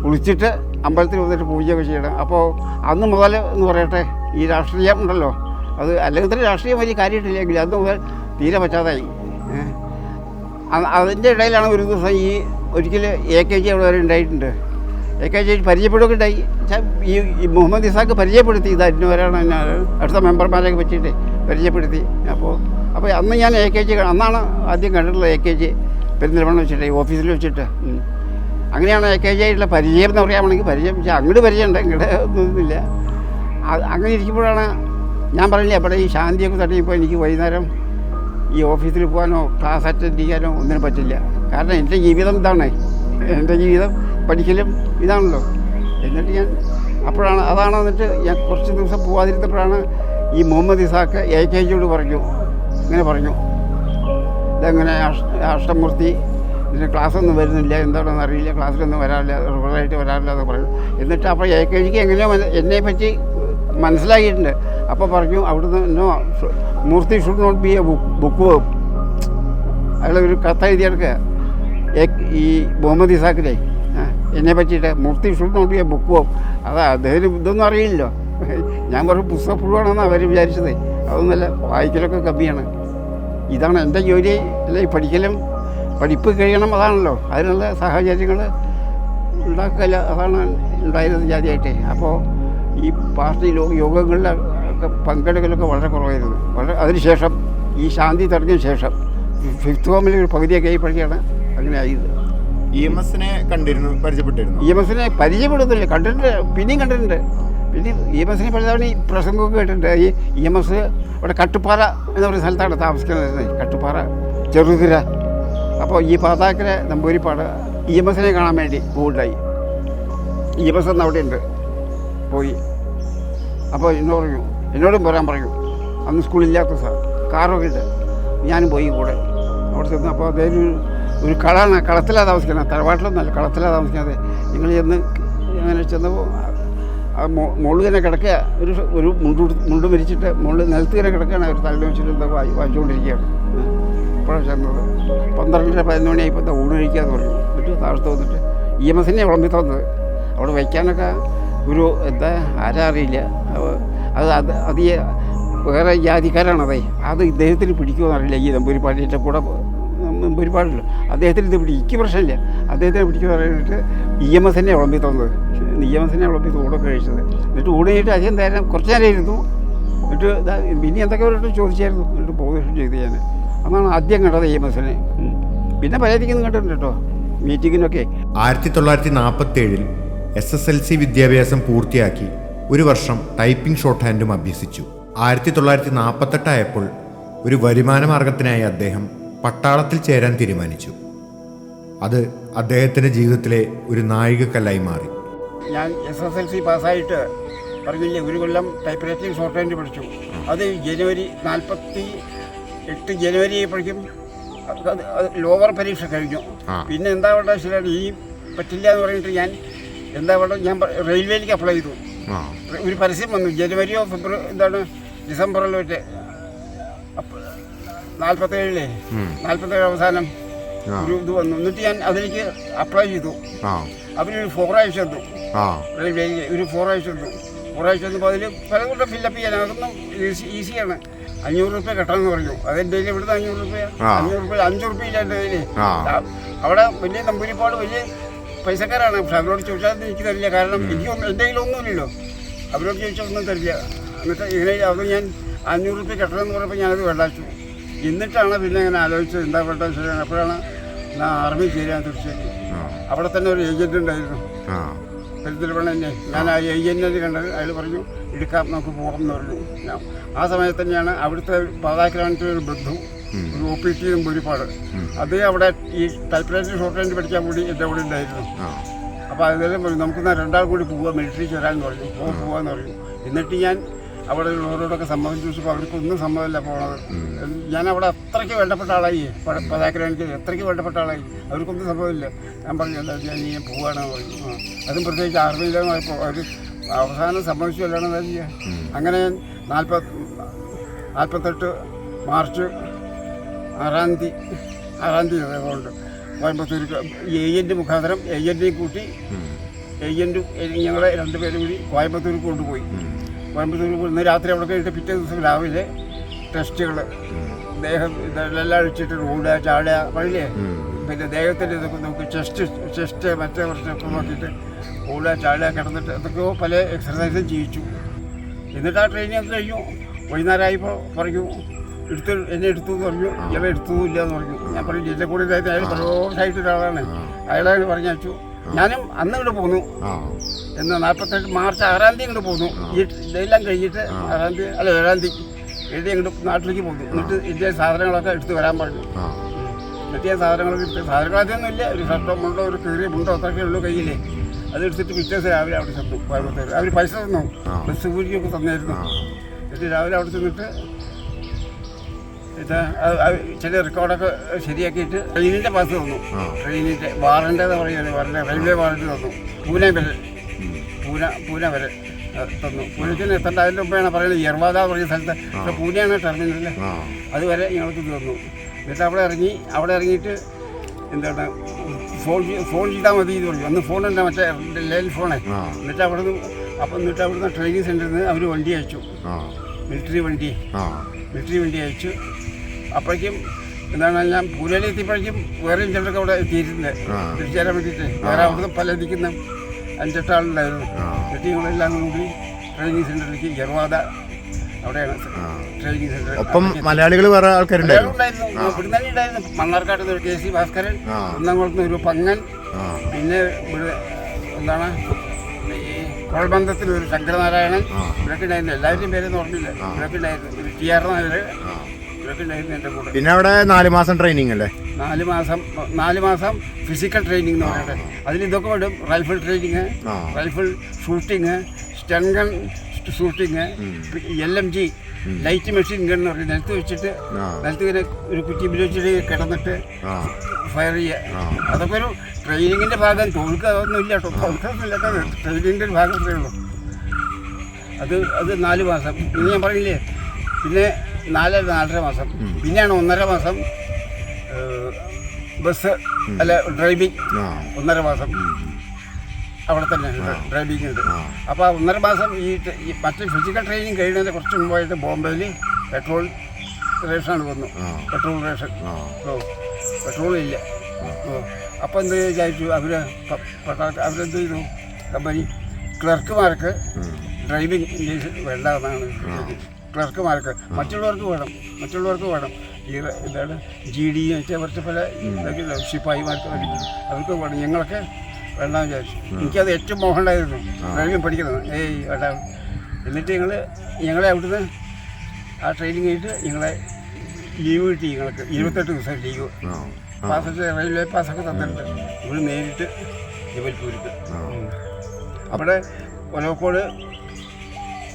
കുളിച്ചിട്ട് അമ്പലത്തിൽ വന്നിട്ട് പൂജയൊക്കെ ചെയ്യണം. അപ്പോൾ അന്ന് മുതൽ എന്ന് പറയട്ടെ, ഈ രാഷ്ട്രീയം ഉണ്ടല്ലോ, അത് അല്ലെങ്കിൽ രാഷ്ട്രീയം വലിയ കാര്യമായിട്ടില്ലെങ്കിൽ അന്ന് മുതൽ തീരെ പറ്റാതായി. അതിൻ്റെ ഇടയിലാണ് ഒരു ദിവസം ഒരിക്കൽ AKG അവിടെ വരെ ഉണ്ടായിട്ടുണ്ട്. AKG പരിചയപ്പെടുകയൊക്കെ ഉണ്ടായി. ഈ മുഹമ്മദ് ഇസാഖ് പരിചയപ്പെടുത്തി, ഇത് അന്വരാണ് അടുത്ത മെമ്പർമാരെയൊക്കെ പറ്റിയിട്ട് പരിചയപ്പെടുത്തി. അപ്പോൾ അന്ന് ഞാൻ AKG അന്നാണ് ആദ്യം കണ്ടിട്ടുള്ളത്. AKG പെരിന്തൽമണ്ണ വെച്ചിട്ട്, ഓഫീസിൽ വെച്ചിട്ട്. അങ്ങനെയാണ് AKG ആയിട്ടുള്ള പരിചയം എന്ന് പറയാമെങ്കിൽ. പരിചയം വെച്ചാൽ അങ്ങോട്ട് പരിചയമുണ്ട്, ഇങ്ങോട്ട് ഒന്നുമില്ല. അങ്ങനെ ഇരിക്കുമ്പോഴാണ് ഞാൻ പറഞ്ഞില്ല, അവിടെ ഈ ശാന്തിയൊക്കെ തട്ടിയപ്പോൾ എനിക്ക് വൈകുന്നേരം ഈ ഓഫീസിൽ പോകാനോ ക്ലാസ് അറ്റൻഡ് ചെയ്യാനോ ഒന്നിനും പറ്റില്ല. കാരണം എൻ്റെ ജീവിതം ഇതാണ്, എൻ്റെ ജീവിതം പഠിക്കലും ഇതാണല്ലോ. എന്നിട്ട് ഞാൻ അതാണ് എന്നിട്ട് ഞാൻ കുറച്ച് ദിവസം പോകാതിരുന്നപ്പോഴാണ് ഈ മുഹമ്മദ് ഇസാഖ് AKGയോട് ഇങ്ങനെ പറഞ്ഞു, ഇതെങ്ങനെ അഷ്ടമൂർത്തി ഇതിന് ക്ലാസ്സൊന്നും വരുന്നില്ല, എന്താണെന്ന് അറിയില്ല, ക്ലാസ്സിലൊന്നും വരാറില്ല, റെഗുലറായിട്ട് വരാറില്ല എന്ന് പറഞ്ഞു. എന്നിട്ട് അപ്പോൾ AKGക്ക് എങ്ങനെയോ എന്നെ പറ്റി മനസ്സിലാക്കിയിട്ടുണ്ട്. അപ്പോൾ പറഞ്ഞു, അവിടുന്ന് Murthy should not be a bookworm. അയാളൊരു കഥ എഴുതിയെടുക്കുക ഈ മുഹമ്മദ് ഇസാഖിലെ എന്നെ പറ്റിയിട്ട്, Murthy should not be a bookworm. അദ്ദേഹത്തിന് ഇതൊന്നും അറിയില്ലല്ലോ. ഞാൻ പറഞ്ഞു പുസ്തക പുഴുവാണെന്ന് അവർ വിചാരിച്ചത്. അതൊന്നുമല്ല, വായിക്കലൊക്കെ കമ്മിയാണ്. ഇതാണ് എൻ്റെ ജോലി. അല്ലെ പഠിപ്പ് കഴിയണം, അതാണല്ലോ. അതിനുള്ള സാഹചര്യങ്ങൾ ഉണ്ടാക്കില്ല, അതാണ് ഉണ്ടായിരുന്നത് ജാതിയായിട്ട്. അപ്പോൾ ഈ പാർട്ടി യോഗങ്ങളിലൊക്കെ പങ്കെടുക്കലൊക്കെ വളരെ കുറവായിരുന്നു. അതിനുശേഷം ഈ ശാന്തി തുടങ്ങിയ ശേഷം 5th ഫോമിൽ ഒരു പകുതിയൊക്കെ ആയപ്പോഴേക്കാണ് അങ്ങനെ ആയത്. EMSനെ പരിചയപ്പെട്ടിരുന്നു? EMSനെ പരിചയപ്പെടുന്നില്ല, കണ്ടിട്ടുണ്ട്, പിന്നെയും കണ്ടിട്ടുണ്ട്. പിന്നെ EMSനെ പലതവണ ഈ പ്രസംഗമൊക്കെ കേട്ടിട്ടുണ്ട്. ഈ EMS ഇവിടെ കട്ടുപ്പാറ എന്ന് പറയുന്ന സ്ഥലത്താണ് താമസിക്കുന്നത്, കട്ടുപ്പാറ ചെറുതിര. അപ്പോൾ ഈ പാതാക്കര നമ്പൂരിപ്പാട് EMSനെ കാണാൻ വേണ്ടി പോവുണ്ടായി. EMS എന്ന് അവിടെ ഉണ്ട്, പോയി. അപ്പോൾ എന്നോടും വരാൻ പറയൂ. അന്ന് സ്കൂളില്ലാത്ത കാറൊക്കെ ഉണ്ട്. ഞാനും പോയി കൂടെ. അവിടെ ചെന്ന് അപ്പോൾ അദ്ദേഹം ഒരു കളത്തിലാണ് താമസിക്കുന്നത്, തറവാട്ടിലൊന്നല്ല, കളത്തിലാണ് താമസിക്കുന്നത്. നിങ്ങൾ അങ്ങനെ ചെന്നപ്പോൾ മുകളിൽ തന്നെ കിടക്കുക, ഒരു മുണ്ട് മരിച്ചിട്ട് മുകളിൽ നിലത്ത് തന്നെ കിടക്കുകയാണ്. അവർ തല വെച്ചിട്ട് എന്താ വായിച്ചുകൊണ്ടിരിക്കുകയാണ്. ഇപ്പോഴാണ് ചെന്നത് 12-11 മണിയായിപ്പോൾ ഊണ് കഴിക്കാന്ന് പറഞ്ഞു. എന്നിട്ട് താഴത്ത് വന്നിട്ട് EMSനെ വിളമ്പി തന്നത്. അവിടെ വയ്ക്കാനൊക്കെ ഒരു ആരാ അറിയില്ല. അത് വേറെ ജാതിക്കാരാണതേ. അത് ഇദ്ദേഹത്തിന് പിടിക്കുമെന്ന് അറിയില്ല. ഈ നമ്പൂരിപ്പാടിൻ്റെ കൂടെ നമ്പൂരിപ്പാടില്ല, അദ്ദേഹത്തിന് ഇത് എനിക്ക് പ്രശ്നമില്ല. അദ്ദേഹത്തിനെ പിടിക്കുമെന്ന് പറഞ്ഞിട്ട് EMSനെ വിളമ്പി തന്നത്. EMSനെ വിളമ്പി ഊടൊക്കെ കഴിച്ചത്. എന്നിട്ട് ഊണ് കഴിഞ്ഞിട്ട് അധികം നേരം കുറച്ച് നേരം ഇരുന്നു. എന്നിട്ട് പിന്നെ എന്തൊക്കെ അവരോട് ചോദിച്ചായിരുന്നു. എന്നിട്ട് പോവുകയും ചെയ്ത് ഞാൻ. അതാണ് ആദ്യം കണ്ടത് EMSനെ. പിന്നെ പലതിക്കൊന്നും കണ്ടിട്ടുണ്ട് കേട്ടോ, മീറ്റിങ്ങിനൊക്കെ. 1947 SSLC വിദ്യാഭ്യാസം പൂർത്തിയാക്കി 1 വർഷം ടൈപ്പിംഗ് ഷോർട്ട് ഹാൻഡും അഭ്യസിച്ചു. 1948 ആയപ്പോൾ ഒരു വരുമാന മാർഗത്തിനായി അദ്ദേഹം പട്ടാളത്തിൽ ചേരാൻ തീരുമാനിച്ചു. അത് അദ്ദേഹത്തിൻ്റെ ജീവിതത്തിലെ ഒരു നാഴികക്കല്ലായി മാറി. ഞാൻ SSLC പാസ്സായിട്ട് പറഞ്ഞില്ലേ, 1 കൊല്ലം ടൈപ്പ് റൈറ്റിംഗ് ഷോർട്ട് ഹാൻഡ് പഠിച്ചു. അത് ജനുവരി 48 ജനുവരി ആയപ്പോഴേക്കും ലോവർ പരീക്ഷ കഴിഞ്ഞു. പിന്നെ എന്താ വേണ്ട ശരിയാണ്, ഈ പറ്റില്ല എന്ന് പറഞ്ഞിട്ട് ഞാൻ റെയിൽവേയിലേക്ക് അപ്ലൈ ചെയ്തു. ഒരു പരസ്യം വന്നു ജനുവരിയോ ഡിസംബറിലോ 47 അവസാനം ഒരു ഇത് വന്നു. എന്നിട്ട് ഞാൻ അതിലേക്ക് അപ്ലൈ ചെയ്തു. അവരൊരു 4 ആഴ്ച തന്നു, റെയിൽവേയിലേക്ക് ഒരു 4 ആഴ്ച തന്നു. 4 ആഴ്ച തന്നപ്പോൾ അതിൽ പലതുകൊണ്ട് ഫില്ലപ്പ് ചെയ്യാൻ അതൊന്നും ഈസിയാണ്. 500 രൂപ കെട്ടണമെന്ന് പറഞ്ഞു. അതെൻ്റെ കയ്യിൽ ഇവിടുന്ന് 500 രൂപ 5 രൂപ ഇല്ല എൻ്റെ കയ്യിൽ. അവിടെ വലിയ നമ്പൂരിപ്പാട് വലിയ പൈസക്കാരാണ്. പക്ഷെ അവരോട് ചോദിച്ചാൽ എനിക്ക് തരില്ല. കാരണം എനിക്കൊന്നും എൻ്റെ കയ്യിലൊന്നുമില്ലല്ലോ. അവരോട് ചോദിച്ചാൽ ഒന്നും തരില്ല. എന്നിട്ട് ഇങ്ങനെ അത് ഞാൻ 500 രൂപ കെട്ടണമെന്ന് പറഞ്ഞപ്പോൾ ഞാനത് വെള്ളാച്ചു. എന്നിട്ടാണ് പിന്നെ ഇങ്ങനെ ആലോചിച്ചത് എന്താ വേണ്ട ശരിയാണ്. അപ്പോഴാണ് ഞാൻ ആർമി ചേരാൻ തീർച്ചയായിട്ടും. അവിടെ തന്നെ ഒരു ഏജൻറ്റ് ഉണ്ടായിരുന്നു, പെരുന്തൽമണ്ണ തന്നെ. ഞാൻ ആ ഏജൻറ്റിനെ കണ്ടത്. അയാൾ പറഞ്ഞു എടുക്കാം, നമുക്ക് പോകാം എന്ന് പറഞ്ഞു. ആ സമയത്ത് തന്നെയാണ് അവിടുത്തെ പാതാക്രമണത്തിലൊരു ബന്ധു, ഒരു OPT ഒരുപാട്, അത് അവിടെ ഈ ടൈപ്പ് റൈറ്റർ ഷോർട്ട് ഹാൻഡ് പഠിക്കാൻ കൂടി എൻ്റെ കൂടെ ഉണ്ടായിരുന്നു. അപ്പോൾ അതെല്ലാം പറഞ്ഞു നമുക്കെന്നാൽ 2 ആൾ കൂടി പോവുക, മിലിറ്ററി ചേരാമെന്ന് പറഞ്ഞു. പോകാമെന്ന് പറഞ്ഞു. എന്നിട്ട് ഞാൻ അവിടെ ഉള്ളവരോടൊക്കെ സമ്മതം ചോദിച്ചപ്പോൾ അവർക്കൊന്നും സമ്മതമല്ല പോകണത്. ഞാൻ അവിടെ അത്രയ്ക്ക് വേണ്ടപ്പെട്ട ആളായി, പതാക്രമണത്തിൽ അത്രയ്ക്ക് വേണ്ടപ്പെട്ട ആളായി. അവർക്കൊന്നും സമ്മതമില്ല. ഞാൻ പറഞ്ഞു എന്താ ഞാൻ പോവുകയാണെന്ന് പറഞ്ഞു. അതും പ്രത്യേകിച്ച് ആർമിയിലെന്ന് പോയപ്പോൾ അവർ അവസാനം സമ്മതിച്ചു അല്ലാണ്ട് എന്താ ചെയ്യുക. അങ്ങനെ 48 മാർച്ച് 6-ാം തീയതി അതുകൊണ്ട് കോയമ്പത്തൂർ ഏജൻറ്റ് മുഖാന്തരം ഏജൻറ്റിനെയും കൂട്ടി ഏജൻറ്റും ഞങ്ങളെ 2 പേരും കൂടി കോയമ്പത്തൂർ കൊണ്ടുപോയി. കോയമ്പത്തൂർ ഇന്ന് രാത്രി അവിടെ കഴിഞ്ഞിട്ട് പിറ്റേ ദിവസം രാവിലെ ടെസ്റ്റുകൾ, ദേഹം ഇതെല്ലാം അഴിച്ചിട്ട് ഓടുക ചാടുക പഴില്ലേ, പിന്നെ ദേഹത്തിൻ്റെ ഇതൊക്കെ നോക്കി ചെസ്റ്റ് മറ്റേ കുറച്ചൊക്കെ നോക്കിയിട്ട് ഓടുക ചാടുക കിടന്നിട്ട് ഇതൊക്കെയോ പല എക്സർസൈസും ചെയ്യിച്ചു. എന്നിട്ട് ആ ട്രെയിനിങ് കഴിഞ്ഞു. വൈകുന്നേരമായപ്പോൾ പറഞ്ഞു എന്നെ എടുത്തു എന്ന് പറഞ്ഞു. ഇയാളെ എടുത്തതുമില്ല എന്ന് പറഞ്ഞു. ഞാൻ പറഞ്ഞു എൻ്റെ കൂടെ ഇതായിട്ട് അയാൾ പ്രലോഭമായിട്ട് ഒരാളാണ്, അയാളെ പറഞ്ഞു. ഞാനും അന്ന് ഇങ്ങോട്ട് പോന്നു. എന്ന് 48 മാർച്ച് 6-ാം തീയതി ഇങ്ങോട്ട് പോന്നു. ഈ ഇതെല്ലാം കഴിഞ്ഞിട്ട് 6-ാം തീയതി അല്ല 7-ാം തീയതി ഇങ്ങോട്ട് നാട്ടിലേക്ക് പോന്നു. എന്നിട്ട് ഇതിൻ്റെ സാധനങ്ങളൊക്കെ എടുത്ത് വരാൻ പറഞ്ഞു. എന്നിട്ട് ഞാൻ സാധനങ്ങളൊക്കെ എടുത്ത്, സാധനങ്ങളൊന്നും ഇല്ല, ഒരു ഷർട്ടോ മുണ്ടോ ഒരു കീറിയ മുണ്ടോ അത്രയൊക്കെ ഉള്ളൂ കയ്യിലേ. അത് എടുത്തിട്ട് പിറ്റേ ദിവസം രാവിലെ അവിടെ ചെന്നു കോയമ്പത്തൂർ. അവർ പൈസ തന്നു, ബസ് കൂലിയൊക്കെ തന്നായിരുന്നു. എന്നിട്ട് രാവിലെ അവിടെ ചെന്നിട്ട് ചില റെക്കോർഡൊക്കെ ശരിയാക്കിയിട്ട് ട്രെയിനിൻ്റെ പാസ് തന്നു. ട്രെയിനിൻ്റെ വാറൻ്റെന്ന് പറയുന്നത് റെയിൽവേ വാറൻ്റ് തന്നു. പൂനെ വരെ തന്നു. പൂനെക്ക് എത്തേണ്ട അതിൻ്റെ മുമ്പാണ് പറയുന്നത് യർവാദ പറയുന്ന സ്ഥലത്ത്. പക്ഷേ പൂനെയാണ് ടെർമിനല്. അതുവരെ ഞങ്ങൾക്ക് ഇത് തന്നു. എന്നിട്ട് അവിടെ ഇറങ്ങിയിട്ട് എന്താണ് ഫോൺ ചെയ്താൽ മതി എന്ന് പറഞ്ഞു. അന്ന് ഫോണുണ്ട്, മറ്റേ ലേൽ ഫോണേ. എന്നിട്ട് അവിടുന്ന് ട്രെയിനിങ് സെൻറ്ററിൽ നിന്ന് അവർ വണ്ടി അയച്ചു, മിലിറ്ററി വണ്ടി അയച്ചു. അപ്പോഴേക്കും എന്താണ് ഞാൻ പൂനെയിലെത്തിയപ്പോഴേക്കും വേറെയും ചിലർക്ക് അവിടെ എത്തിയിട്ടുണ്ട് തിരിച്ചു തരാൻ വേണ്ടിയിട്ട്. വേറെ അവിടുന്ന് പല ഇരിക്കുന്ന 5-8 ആളുണ്ടായിരുന്നു. എന്നിട്ട് ഞങ്ങളെല്ലാം കൂടി ട്രെയിനിങ് സെൻറ്ററിലേക്ക് യർവാദ അവിടെയാണ് ട്രെയിനിങ് സെൻറ്റർ. ഒപ്പം മലയാളികൾ വേറെ ആൾക്കാരുണ്ടായിരുന്നു. ഇവിടുന്ന് തന്നെ ഉണ്ടായിരുന്നു. മണ്ണാർക്കാട്ട് നിന്ന് ഒരു KC ഭാസ്കരൻ, കുന്നംകുളത്ത് ഒരു പങ്ങൻ, പിന്നെ ഇവിടെ എന്താണ് ഈ കോൾബന്ധത്തിൽ ഒരു ശങ്കരനാരായണൻ, ഇവരൊക്കെ ഉണ്ടായിരുന്നു. എല്ലാവരുടെയും പേരൊന്നും ഓർമ്മില്ല. ഇവരൊക്കെ ഉണ്ടായിരുന്നു. ഒരു TR നായർ, ഇവരൊക്കെ ഉണ്ടായിരുന്നു എൻ്റെ കൂടെ. പിന്നെ അവിടെ 4 മാസം ട്രെയിനിങ് അല്ലേ? 4 മാസം ഫിസിക്കൽ ട്രെയിനിങ് എന്ന് പറയുന്നത്. അതിൽ ഇതൊക്കെ വിടും. Rifle training, rifle shooting, stun gun shooting, LMG light machine gun എന്ന് പറയും. നിലത്ത് വെച്ചിട്ട് നിലത്ത് ഇങ്ങനെ ഒരു കുറ്റി ഉപയോഗിച്ചിട്ട് കിടന്നിട്ട് ഫയർ ചെയ്യുക. അതൊക്കെ ഒരു ട്രെയിനിങ്ങിൻ്റെ ഭാഗം. തോൽക്കുക അതൊന്നും ഇല്ല കേട്ടോ, തോൽക്കൊന്നുമില്ല, ട്രെയിനിങ്ങിൻ്റെ ഒരു ഭാഗത്തേ ഉള്ളൂ. അത് 4 മാസം. ഇനി ഞാൻ പറഞ്ഞില്ലേ, പിന്നെ 4.5 മാസം, പിന്നെയാണ് 1.5 മാസം ബസ് അല്ല ഡ്രൈവിങ്. 1.5 മാസം അവിടെ തന്നെ ഡ്രൈവിംഗ് ഉണ്ട്. അപ്പോൾ 1.5 മാസം ഈ മറ്റ് ഫിസിക്കൽ ട്രെയിനിങ് കഴിയുന്നതിന് കുറച്ച് മുമ്പായിട്ട് ബോംബെയിൽ പെട്രോൾ റേഷനാണ് വന്നു. Petrol ration. പെട്രോളില്ല. അപ്പോൾ എന്ത് വിചാരിച്ചു അവരെന്ത് ചെയ്തു, കമ്പനി ക്ലർക്കുമാർക്ക് ഡ്രൈവിംഗ് വേണ്ടെന്നാണ്. ക്ലർക്കുമാർക്ക് മറ്റുള്ളവർക്ക് വേണം. ഈ എന്താണ് GD വെച്ചാൽ കുറച്ച് പല ഇതൊക്കെ ശിപ്പായിമാർക്ക് അവർക്ക് വേണം. ഞങ്ങളൊക്കെ വേണ്ടാന്ന് വിചാരിച്ചു. എനിക്കത് ഏറ്റവും മോഹമുണ്ടായിരുന്നു ഡ്രൈവിംഗ് പഠിക്കുന്നത്. വേണ്ട. എന്നിട്ട് ഞങ്ങളെ അവിടുന്ന് ആ ട്രെയിനിങ് കഴിഞ്ഞിട്ട് ഞങ്ങളെ ലീവ് കിട്ടി. ഞങ്ങൾക്ക് 28 ദിവസം ലീവ്. പാസ്സൊക്കെ റെയിൽവേ പാസ്സൊക്കെ തന്നിട്ടുണ്ട്. ഇവിടെ നേരിട്ട് ജബൽപൂർക്ക്. അവിടെ ഒലോക്കോട്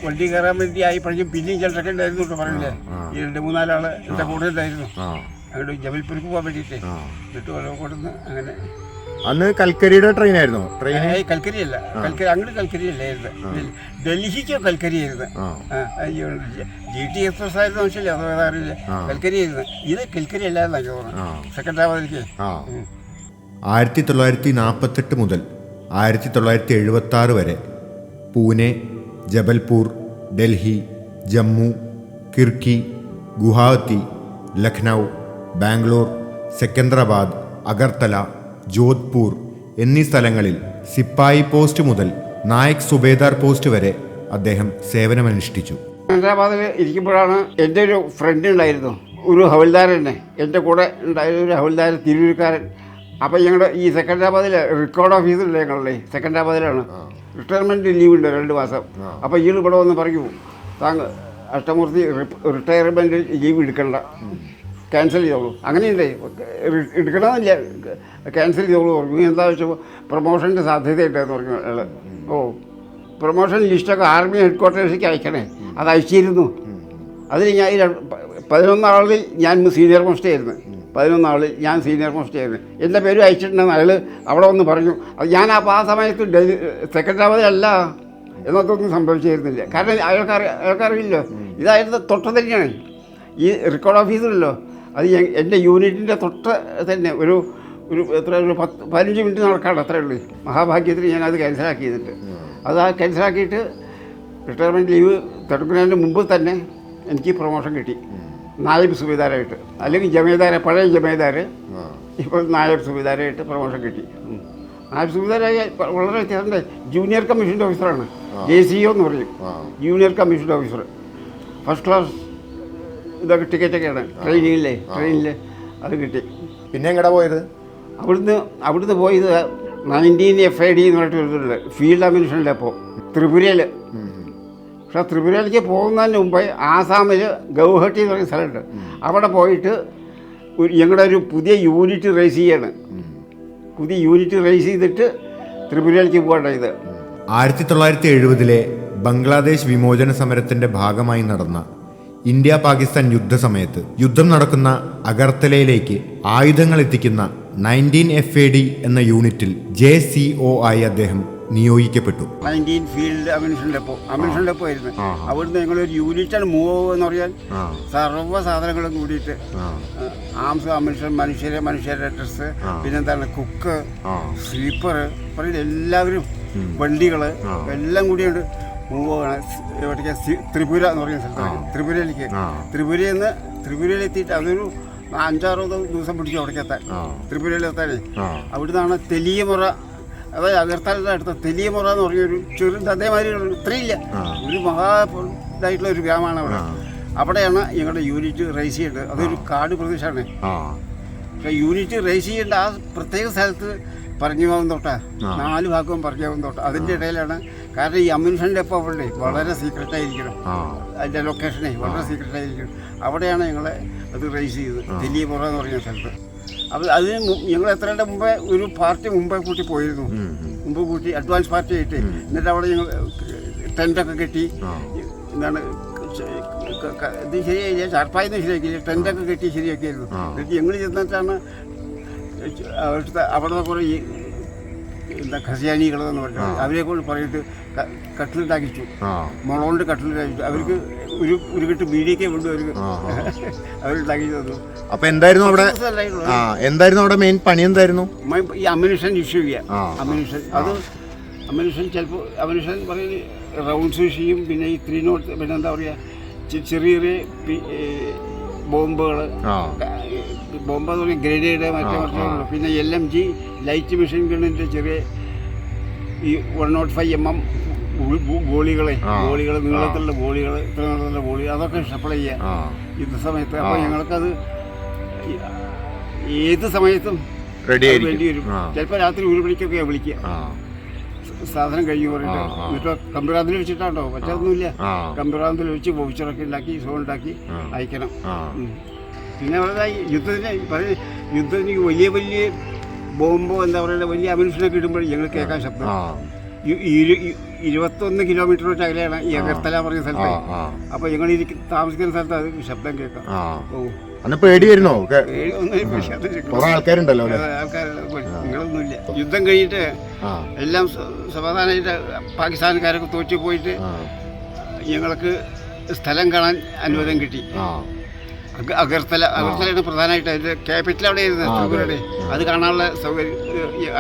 വണ്ടി കയറാൻ വേണ്ടി ആയിപ്പോഴേക്കും പിന്നെയും ചിലരൊക്കെ ഉണ്ടായിരുന്നു കേട്ടോ. പറഞ്ഞില്ലേ, 2-3 ആൾ എൻ്റെ കൂടെ ഉണ്ടായിരുന്നു. അങ്ങോട്ട് ജബൽപൂർക്ക് പോകാൻ വേണ്ടിയിട്ട്. എന്നിട്ട് ഒലോക്കോട് നിന്ന് അങ്ങനെ. അന്ന് കൽക്കരിയുടെ ട്രെയിൻ ആയിരുന്നു. കൽക്കരിയല്ല, അങ്ങോട്ട് കൽക്കരിയല്ലായിരുന്നു. ഡൽഹിക്കോ കൽക്കരിയായിരുന്നു. GT എക്സ്പ്രസ് ആയിരുന്നു. മനസ്സിലെ അതോ ഏതാറില്ല, കൽക്കരിയായിരുന്നു. ഇത് കൽക്കരി അല്ലായിരുന്നു തോന്നുന്നു. സെക്കൻഡറാമതിലേക്ക് 1948 മുതൽ 1976 വരെ പൂനെ, ജബൽപൂർ, ഡൽഹി, ജമ്മു, കിർക്കി, ഗുവാഹത്തി, ലഖ്നൗ, ബാംഗ്ലൂർ, സെക്കന്ദരാബാദ്, അഗർത്തല, ജോധ്പൂർ എന്നീ സ്ഥലങ്ങളിൽ സിപ്പായി പോസ്റ്റ് മുതൽ നായക് സുബേദാർ പോസ്റ്റ് വരെ അദ്ദേഹം സേവനമനുഷ്ഠിച്ചു. ഹൈദരാബാദിൽ ഇരിക്കുമ്പോഴാണ് എൻ്റെ ഒരു ഫ്രണ്ട് ഉണ്ടായിരുന്നു, ഒരു ഹവൽദാരൻ തന്നെ എൻ്റെ കൂടെ ഉണ്ടായിരുന്ന ഒരു ഹവൽദാരൻ, തിരൂരുകാരൻ. അപ്പോൾ ഞങ്ങളുടെ ഈ സെക്കൻഡരാബാദിൽ റെക്കോർഡ് ഓഫീസിലെ ഞങ്ങളുടെ സെക്കൻഡരാബാദിലാണ്. റിട്ടയർമെൻറ്റ് ലീവ് ഉണ്ട് 2 മാസം. അപ്പോൾ ഇയാൾ ഇവിടെ വന്ന് പറയൂ, താങ്കൾ അഷ്ടമൂർത്തി റിട്ടയർമെൻറ്റ് ലീവ് എടുക്കണ്ട, ക്യാൻസൽ ചെയ്തോളൂ. അങ്ങനെയുണ്ടേ, എടുക്കണമെന്നില്ല, ക്യാൻസൽ ചെയ്തോളൂ പറഞ്ഞു. എന്താ വെച്ചപ്പോൾ പ്രൊമോഷൻ്റെ സാധ്യതയുണ്ടെന്ന് പറഞ്ഞു അയാൾ. ഓ, പ്രൊമോഷൻ ലിസ്റ്റൊക്കെ ആർമി ഹെഡ് ക്വാർട്ടേഴ്സിലേക്ക് അയക്കണേ, അത് അയച്ചിരുന്നു. അതിൽ ഞാൻ 11 ആളിൽ ഞാൻ സീനിയർ മോസ്റ്റ് ആയിരുന്നു. 11 ആളിൽ ഞാൻ സീനിയർ മോസ്റ്റ് ആയിരുന്നു. എൻ്റെ പേരും അയച്ചിട്ടുണ്ടെന്ന് അയാൾ അവിടെ വന്ന് പറഞ്ഞു. അത് ഞാൻ ആ സമയത്ത് സെക്രട്ടറിയല്ല എന്നതൊന്നും സംഭവിച്ചിരുന്നില്ല. കാരണം അയാൾക്കറിയില്ലോ, ഇതായിരുന്നു തൊട്ട് തന്നെയാണ് ഈ റെക്കോർഡ് ഓഫീസിലല്ലോ. അത് എൻ്റെ യൂണിറ്റിൻ്റെ തൊട്ട് തന്നെ ഒരു എത്ര ഒരു 15 മിനിറ്റ് നടക്കാണ്, അത്രേ ഉള്ളൂ. മഹാഭാഗ്യത്തിന് ഞാനത് ക്യാൻസലാക്കി ചെയ്തിട്ട്, അത് ആ ക്യാൻസലാക്കിയിട്ട് റിട്ടയർമെൻറ്റ് ലീവ് തുടങ്ങുന്നതിന് മുമ്പ് തന്നെ എനിക്ക് പ്രൊമോഷൻ കിട്ടി, നായബ് സുബേദാരായിട്ട്. അല്ലെങ്കിൽ ജമേദാര, പഴയ ജമേദാർ, ഇപ്പോൾ നായബ് സുബേദാരായിട്ട് പ്രൊമോഷൻ കിട്ടി. നായബ് സുബേദാരായി വളരെ വ്യത്യാസമുണ്ട്. ജൂനിയർ കമ്മീഷൻ്റെ ഓഫീസറാണ്, JCO എന്ന് പറയും, ജൂനിയർ കമ്മീഷൻ്റെ ഓഫീസർ. ഫസ്റ്റ് ക്ലാസ് ഇതൊക്കെ ടിക്കറ്റൊക്കെയാണ് ട്രെയിനിൽ അത് കിട്ടി. പിന്നെ എങ്ങടെ പോയത്? അവിടുന്ന് പോയത് 19 FID എന്ന് പറഞ്ഞിട്ട് വരുന്നുണ്ട്, ഫീൽഡ് അമ്യൂണിഷനിലെ. അപ്പോൾ ത്രിപുരയിൽ. പക്ഷേ ത്രിപുരയിലേക്ക് പോകുന്നതിന് മുമ്പേ ആസാമിൽ ഗൗഹട്ടി എന്ന് പറയുന്ന സ്ഥലമുണ്ട്. അവിടെ പോയിട്ട് ഞങ്ങളുടെ ഒരു പുതിയ യൂണിറ്റ് റേസ് ചെയ്യാണ്. പുതിയ യൂണിറ്റ് റേസ് ചെയ്തിട്ട് ത്രിപുരയിലേക്ക് പോകേണ്ടത്. 1970 ബംഗ്ലാദേശ് വിമോചന സമരത്തിന്റെ ഭാഗമായി നടന്ന ഇന്ത്യ പാകിസ്ഥാൻ യുദ്ധസമയത്ത് യുദ്ധം നടക്കുന്ന അഗർത്തലയിലേക്ക് ആയുധങ്ങൾ എത്തിക്കുന്ന 19 FAD എന്ന യൂണിറ്റിൽ JCO ആയി അദ്ദേഹം നിയോഗിക്കപ്പെട്ടു. 19 ഫീൽഡ് അമ്യൂണിഷനിലെ ആയിരുന്നു. അവിടുന്ന് ഞങ്ങളൊരു യൂണിറ്റാണ് മൂവ് എന്ന് പറയാൻ, സർവ്വ സാധനങ്ങളും കൂടിയിട്ട് ആംസ്, അമ്യൂണിഷൻ, മനുഷ്യരുടെ ഡ്രസ്സ്, പിന്നെന്താണ് കുക്ക്, സ്ലീപ്പർ, പറയുന്നത് എല്ലാവരും, വണ്ടികൾ എല്ലാം കൂടിയുണ്ട് മൂവ് ആണ്. എവിടേക്ക്? ത്രിപുര എന്ന് പറയുന്ന സ്ഥലത്തേക്ക്, ത്രിപുരയിലെത്തിയിട്ട് അതൊരു 5-6 ദിവസം പിടിച്ചു അവിടേക്ക് എത്താൻ, ത്രിപുരയിലെത്താനേ. അവിടുന്നാണ് തെലിയമുറ, അതായത് അഗർത്തലയുടെ അടുത്ത തെലിയമുറ എന്ന് പറഞ്ഞൊരു അതേമാതിരി ഇത്രയില്ല, ഒരു ഇതായിട്ടുള്ള ഒരു ഗ്രാമമാണ് അവിടെ. അവിടെയാണ് ഞങ്ങളുടെ യൂണിറ്റ് റേസ് ചെയ്യേണ്ടത്. അതൊരു കാട് പ്രദേശമാണ്. പക്ഷേ യൂണിറ്റ് റേസ് ചെയ്യേണ്ട ആ പ്രത്യേക സ്ഥലത്ത് പറഞ്ഞാവും തോട്ടാ, 4 ഭാഗവും പറഞ്ഞാവും തോട്ട. അതിൻ്റെ ഇടയിലാണ്. കാരണം ഈ അമ്യൂണിഷൻ്റെ ഒപ്പം അവിടെ വളരെ സീക്രട്ടായിരിക്കണം, അതിൻ്റെ ലൊക്കേഷനെ വളരെ സീക്രട്ടായിരിക്കണം. അവിടെയാണ് ഞങ്ങളെ അത് റേസ് ചെയ്തത്, തെലിയമുറ എന്ന് പറയുന്ന സ്ഥലത്ത്. അപ്പോൾ അതിന് ഞങ്ങൾ എത്രയുടെ മുമ്പേ ഒരു പാർട്ടി മുമ്പേ കൂട്ടി പോയിരുന്നു, അഡ്വാൻസ് പാർട്ടി ആയിട്ട്. എന്നിട്ട് അവിടെ ഞങ്ങൾ ടെൻറ്റൊക്കെ കെട്ടി, എന്താണ് ഇത് ശരിയായില്ല, ചാർപ്പായൊന്നും ശരിയാക്കിയില്ല, ടെൻറ്റൊക്കെ കെട്ടി ശരിയാക്കിയായിരുന്നു. എന്നിട്ട് ഞങ്ങൾ ചെന്നിട്ടാണ് അവിടെ കുറേ എന്താ ഖസിയാനികളെന്ന് പറഞ്ഞത് അവരെ കൊണ്ട് പറഞ്ഞിട്ട് കട്ടിലുണ്ടാക്കിച്ചു, മുളകൊണ്ട് കട്ടിലുണ്ടാക്കിച്ചു. അവർക്ക് ഒരു കെട്ട് ബീഡിയൊക്കെ കൊണ്ട് അവരുണ്ടാക്കി തന്നു. അപ്പൊ എന്തായിരുന്നു അവിടെ മെയിൻ പണി? എന്തായിരുന്നു? ഈ അമ്യൂണിഷൻ ഇഷ്യൂ ചെയ്യുക. അമ്യൂണിഷൻ ചിലപ്പോൾ അമ്യൂണിഷൻ പറയുന്നത് റൗണ്ട്സ് ചെയ്യും, പിന്നെ ഈ 3 നോട്ട്, പിന്നെ എന്താ പറയുക, ചെറിയ ബോംബുകൾ, ബോംബ് എന്ന് പറഞ്ഞാൽ ഗ്രനേഡ്, മറ്റേ പിന്നെ LMG ലൈറ്റ് മെഷീൻ ഗണ്ണിൻ്റെ ചെറിയ ഈ 105 mm ഗോളികൾ, നീളത്തിലുള്ള ഗോളികൾ, ഇത്ര നീളത്തിലുള്ള ഗോളികൾ, അതൊക്കെ സപ്ലൈ ചെയ്യുക യുദ്ധസമയത്ത്. അപ്പോൾ ഞങ്ങൾക്കത് ഏത് സമയത്തും വേണ്ടി വരും. ചിലപ്പോൾ രാത്രി 1 മണിക്കൊക്കെ വിളിക്കുക, സാധനം കഴിഞ്ഞു പറഞ്ഞിട്ട്. എന്നിട്ട് കമ്പ്യൂട്ടറിൽ വെച്ചിട്ടാണോ, മറ്റൊന്നുമില്ല, കമ്പ്യൂട്ടറിൽ വെച്ച് വൗച്ചറൊക്കെ ഉണ്ടാക്കി, ഷോ ഉണ്ടാക്കി അയക്കണം. പിന്നെ വളരെ യുദ്ധത്തിന് വലിയ ബോംബോ എന്താ പറയുക, വലിയ അമ്യൂണിഷനൊക്കെ ഇടുമ്പോൾ ഞങ്ങൾ കേൾക്കാൻ ശബ്ദം. 21 കിലോമീറ്റർ വെച്ച് അകലെയാണ് ഈ അഗർത്തല പറയുന്ന സ്ഥലത്ത്. അപ്പോൾ ഞങ്ങൾ താമസിക്കുന്ന സ്ഥലത്ത് അത് ശബ്ദം കേൾക്കാം. അന്ന് പേടി വരുന്നോ? ആൾക്കാരുണ്ടല്ലോ, നിങ്ങളൊന്നുമില്ല. യുദ്ധം കഴിഞ്ഞിട്ട് എല്ലാം സമാധാനമായിട്ട് പാകിസ്ഥാൻകാരൊക്കെ തോറ്റു പോയിട്ട് ഞങ്ങൾക്ക് സ്ഥലം കാണാൻ അനുവാദം കിട്ടി. അഗർത്തലയാണ് പ്രധാനമായിട്ട് അതിൻ്റെ ക്യാപിറ്റൽ അവിടെ ആയിരുന്നു, ത്രിപുരയുടെ. അത് കാണാനുള്ള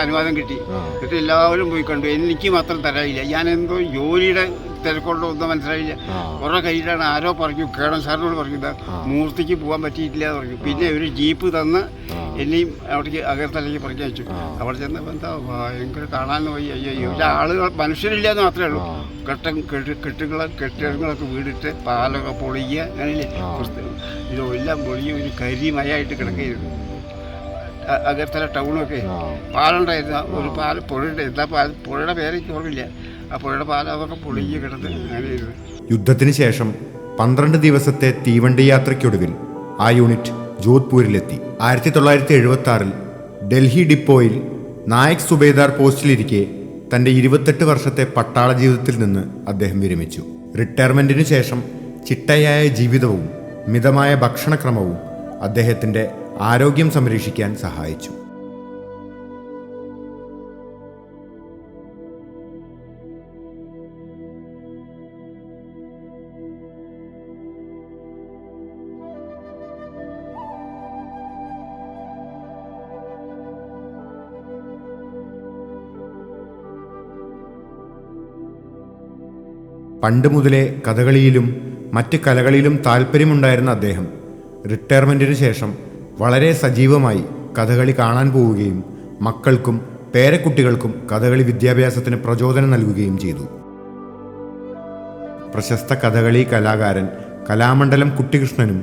അനുവാദം കിട്ടി. എന്നിട്ട് എല്ലാവരും പോയി കണ്ടു. എനിക്ക് മാത്രം തരാനില്ല. ഞാൻ എന്തോ ജോലിയുടെ തിരക്കൊണ്ട് ഒന്നും മനസ്സിലായില്ല. കുറെ കഴിഞ്ഞിട്ടാണ് ആരോ പറഞ്ഞു, കേടൻ സാറിനോട് പറഞ്ഞത് മൂർത്തിക്ക് പോകാൻ പറ്റിയിട്ടില്ല എന്ന് പറഞ്ഞു. പിന്നെ ഒരു ജീപ്പ് തന്ന് എന്നെയും അവിടേക്ക് അകത്തലേക്ക് പറഞ്ഞു വെച്ചു. അവിടെ ചെന്നപ്പോൾ എന്താ ഭയങ്കര കാണാൻ പോയി. അയ്യോ ആളുകൾ മനുഷ്യരില്ല എന്ന് മാത്രമേ ഉള്ളൂ. കെട്ടിടങ്ങളൊക്കെ വീടിട്ട് പാലൊക്കെ പൊളിയുക അങ്ങനെയില്ലേ, ഇതെല്ലാം പൊളിയ ഒരു കരിമയായിട്ട് കിടക്കുകയായിരുന്നു. അകത്തല ടൗണൊക്കെ പാലുണ്ടായിരുന്ന ഒരു പുഴയുടെ എന്താ പുഴയുടെ പേരെനിക്ക് ഓർമ്മില്ല. ആ പുഴയുടെ പാലം അതൊക്കെ പൊളിഞ്ഞ് കിടന്ന് അങ്ങനെയായിരുന്നു. യുദ്ധത്തിന് ശേഷം 12 ദിവസത്തെ തീവണ്ടി യാത്രയ്ക്കൊടുവിൽ ആ യൂണിറ്റ് ജോധ്പൂരിലെത്തി. 1976 ഡൽഹി ഡിപ്പോയിൽ നായക് സുബേദാർ പോസ്റ്റിലിരിക്കെ തൻ്റെ 28 വർഷത്തെ പട്ടാള ജീവിതത്തിൽ നിന്ന് അദ്ദേഹം വിരമിച്ചു. റിട്ടയർമെൻറ്റിനു ശേഷം ചിട്ടയായ ജീവിതവും മിതമായ ഭക്ഷണക്രമവും അദ്ദേഹത്തിൻ്റെ ആരോഗ്യം സംരക്ഷിക്കാൻ സഹായിച്ചു. പണ്ട് മുതലേ കഥകളിയിലും മറ്റ് കലകളിലും താല്പര്യമുണ്ടായിരുന്ന അദ്ദേഹം റിട്ടയർമെൻറ്റിനു ശേഷം വളരെ സജീവമായി കഥകളി കാണാൻ പോവുകയും മക്കൾക്കും പേരക്കുട്ടികൾക്കും കഥകളി വിദ്യാഭ്യാസത്തിന് പ്രചോദനം നൽകുകയും ചെയ്തു. പ്രശസ്ത കഥകളി കലാകാരൻ കലാമണ്ഡലം കുട്ടികൃഷ്ണനും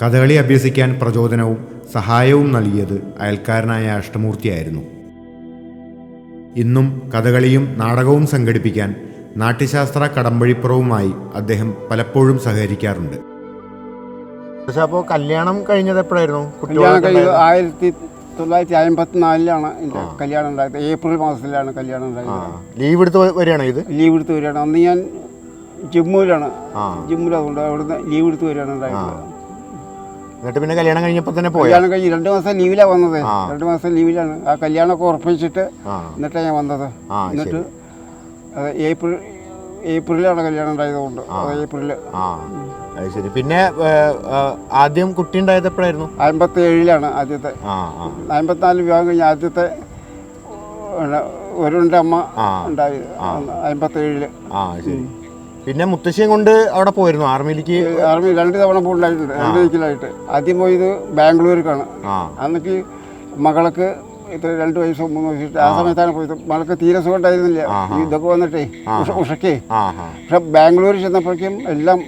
കഥകളി അഭ്യസിക്കാൻ പ്രചോദനവും സഹായവും നൽകിയത് അയൽക്കാരനായ അഷ്ടമൂർത്തിയായിരുന്നു. ഇന്നും കഥകളിയും നാടകവും സംഘടിപ്പിക്കാൻ നാട്യശാസ്ത്ര കടമ്പഴിപ്പുറവുമായി അദ്ദേഹം പലപ്പോഴും സഹകരിക്കാറുണ്ട്. പക്ഷെ അപ്പോൾ കല്യാണം കഴിഞ്ഞത് എപ്പോഴായിരുന്നു? 1954 എൻ്റെ കല്യാണം ഉണ്ടായത്. ഏപ്രിൽ മാസത്തിലാണ് കല്യാണം ഉണ്ടായത്. ലീവ് എടുത്ത് വരികയാണോ ഇത്? ലീവ് എടുത്ത് വരികയാണ്. അന്ന് ഞാൻ ജമ്മുവിലാണ്. അതുകൊണ്ട് അവിടുന്ന് ലീവ് എടുത്ത് വരികയാണ് ഉണ്ടായത്. എന്നിട്ട് പിന്നെ കല്യാണം കഴിഞ്ഞപ്പോൾ തന്നെ പോയി? കല്യാണം കഴിഞ്ഞ് 2 മാസം ലീവിലാണ് വന്നത്. 2 മാസം ലീവിലാണ്. ആ കല്യാണമൊക്കെ ഉറപ്പിച്ചിട്ട് എന്നിട്ടാണ് ഞാൻ വന്നത്. എന്നിട്ട് അത് ഏപ്രിലാണ് കല്യാണം ഉണ്ടായതുകൊണ്ട് ഏപ്രില്. അത് ശരി. പിന്നെ ആദ്യം കുട്ടി ഉണ്ടായത് എപ്പോഴായിരുന്നു? 57 ആദ്യത്തെ. 54 വിവാഹം കഴിഞ്ഞ ആദ്യത്തെ ഒരുണ്ട അമ്മ ഉണ്ടായത് 57. ശരി. പിന്നെ മുത്തശ്ശിയും കൊണ്ട് അവിടെ പോയിരുന്നു ആർമിയിലേക്ക്? ആർമി 2 തവണ പോയിട്ടുണ്ടായിട്ടുണ്ട്. 2 വീക്കിലായിട്ട്. ആദ്യം പോയത് ബാംഗ്ലൂർക്കാണ്. അന്നേക്ക് മകൾക്ക് ഇത്ര 2 വയസ്സോ 3 വയസ്സോ ആ സമയത്താണ് പോയത്. മകൾക്ക് തീരെ സുഖം ഉണ്ടായിരുന്നില്ല. ഇതൊക്കെ വന്നിട്ടേ ഉഷയ്ക്കേ. പക്ഷെ ബാംഗ്ലൂർ ചെന്നപ്പോഴേക്കും എല്ലാം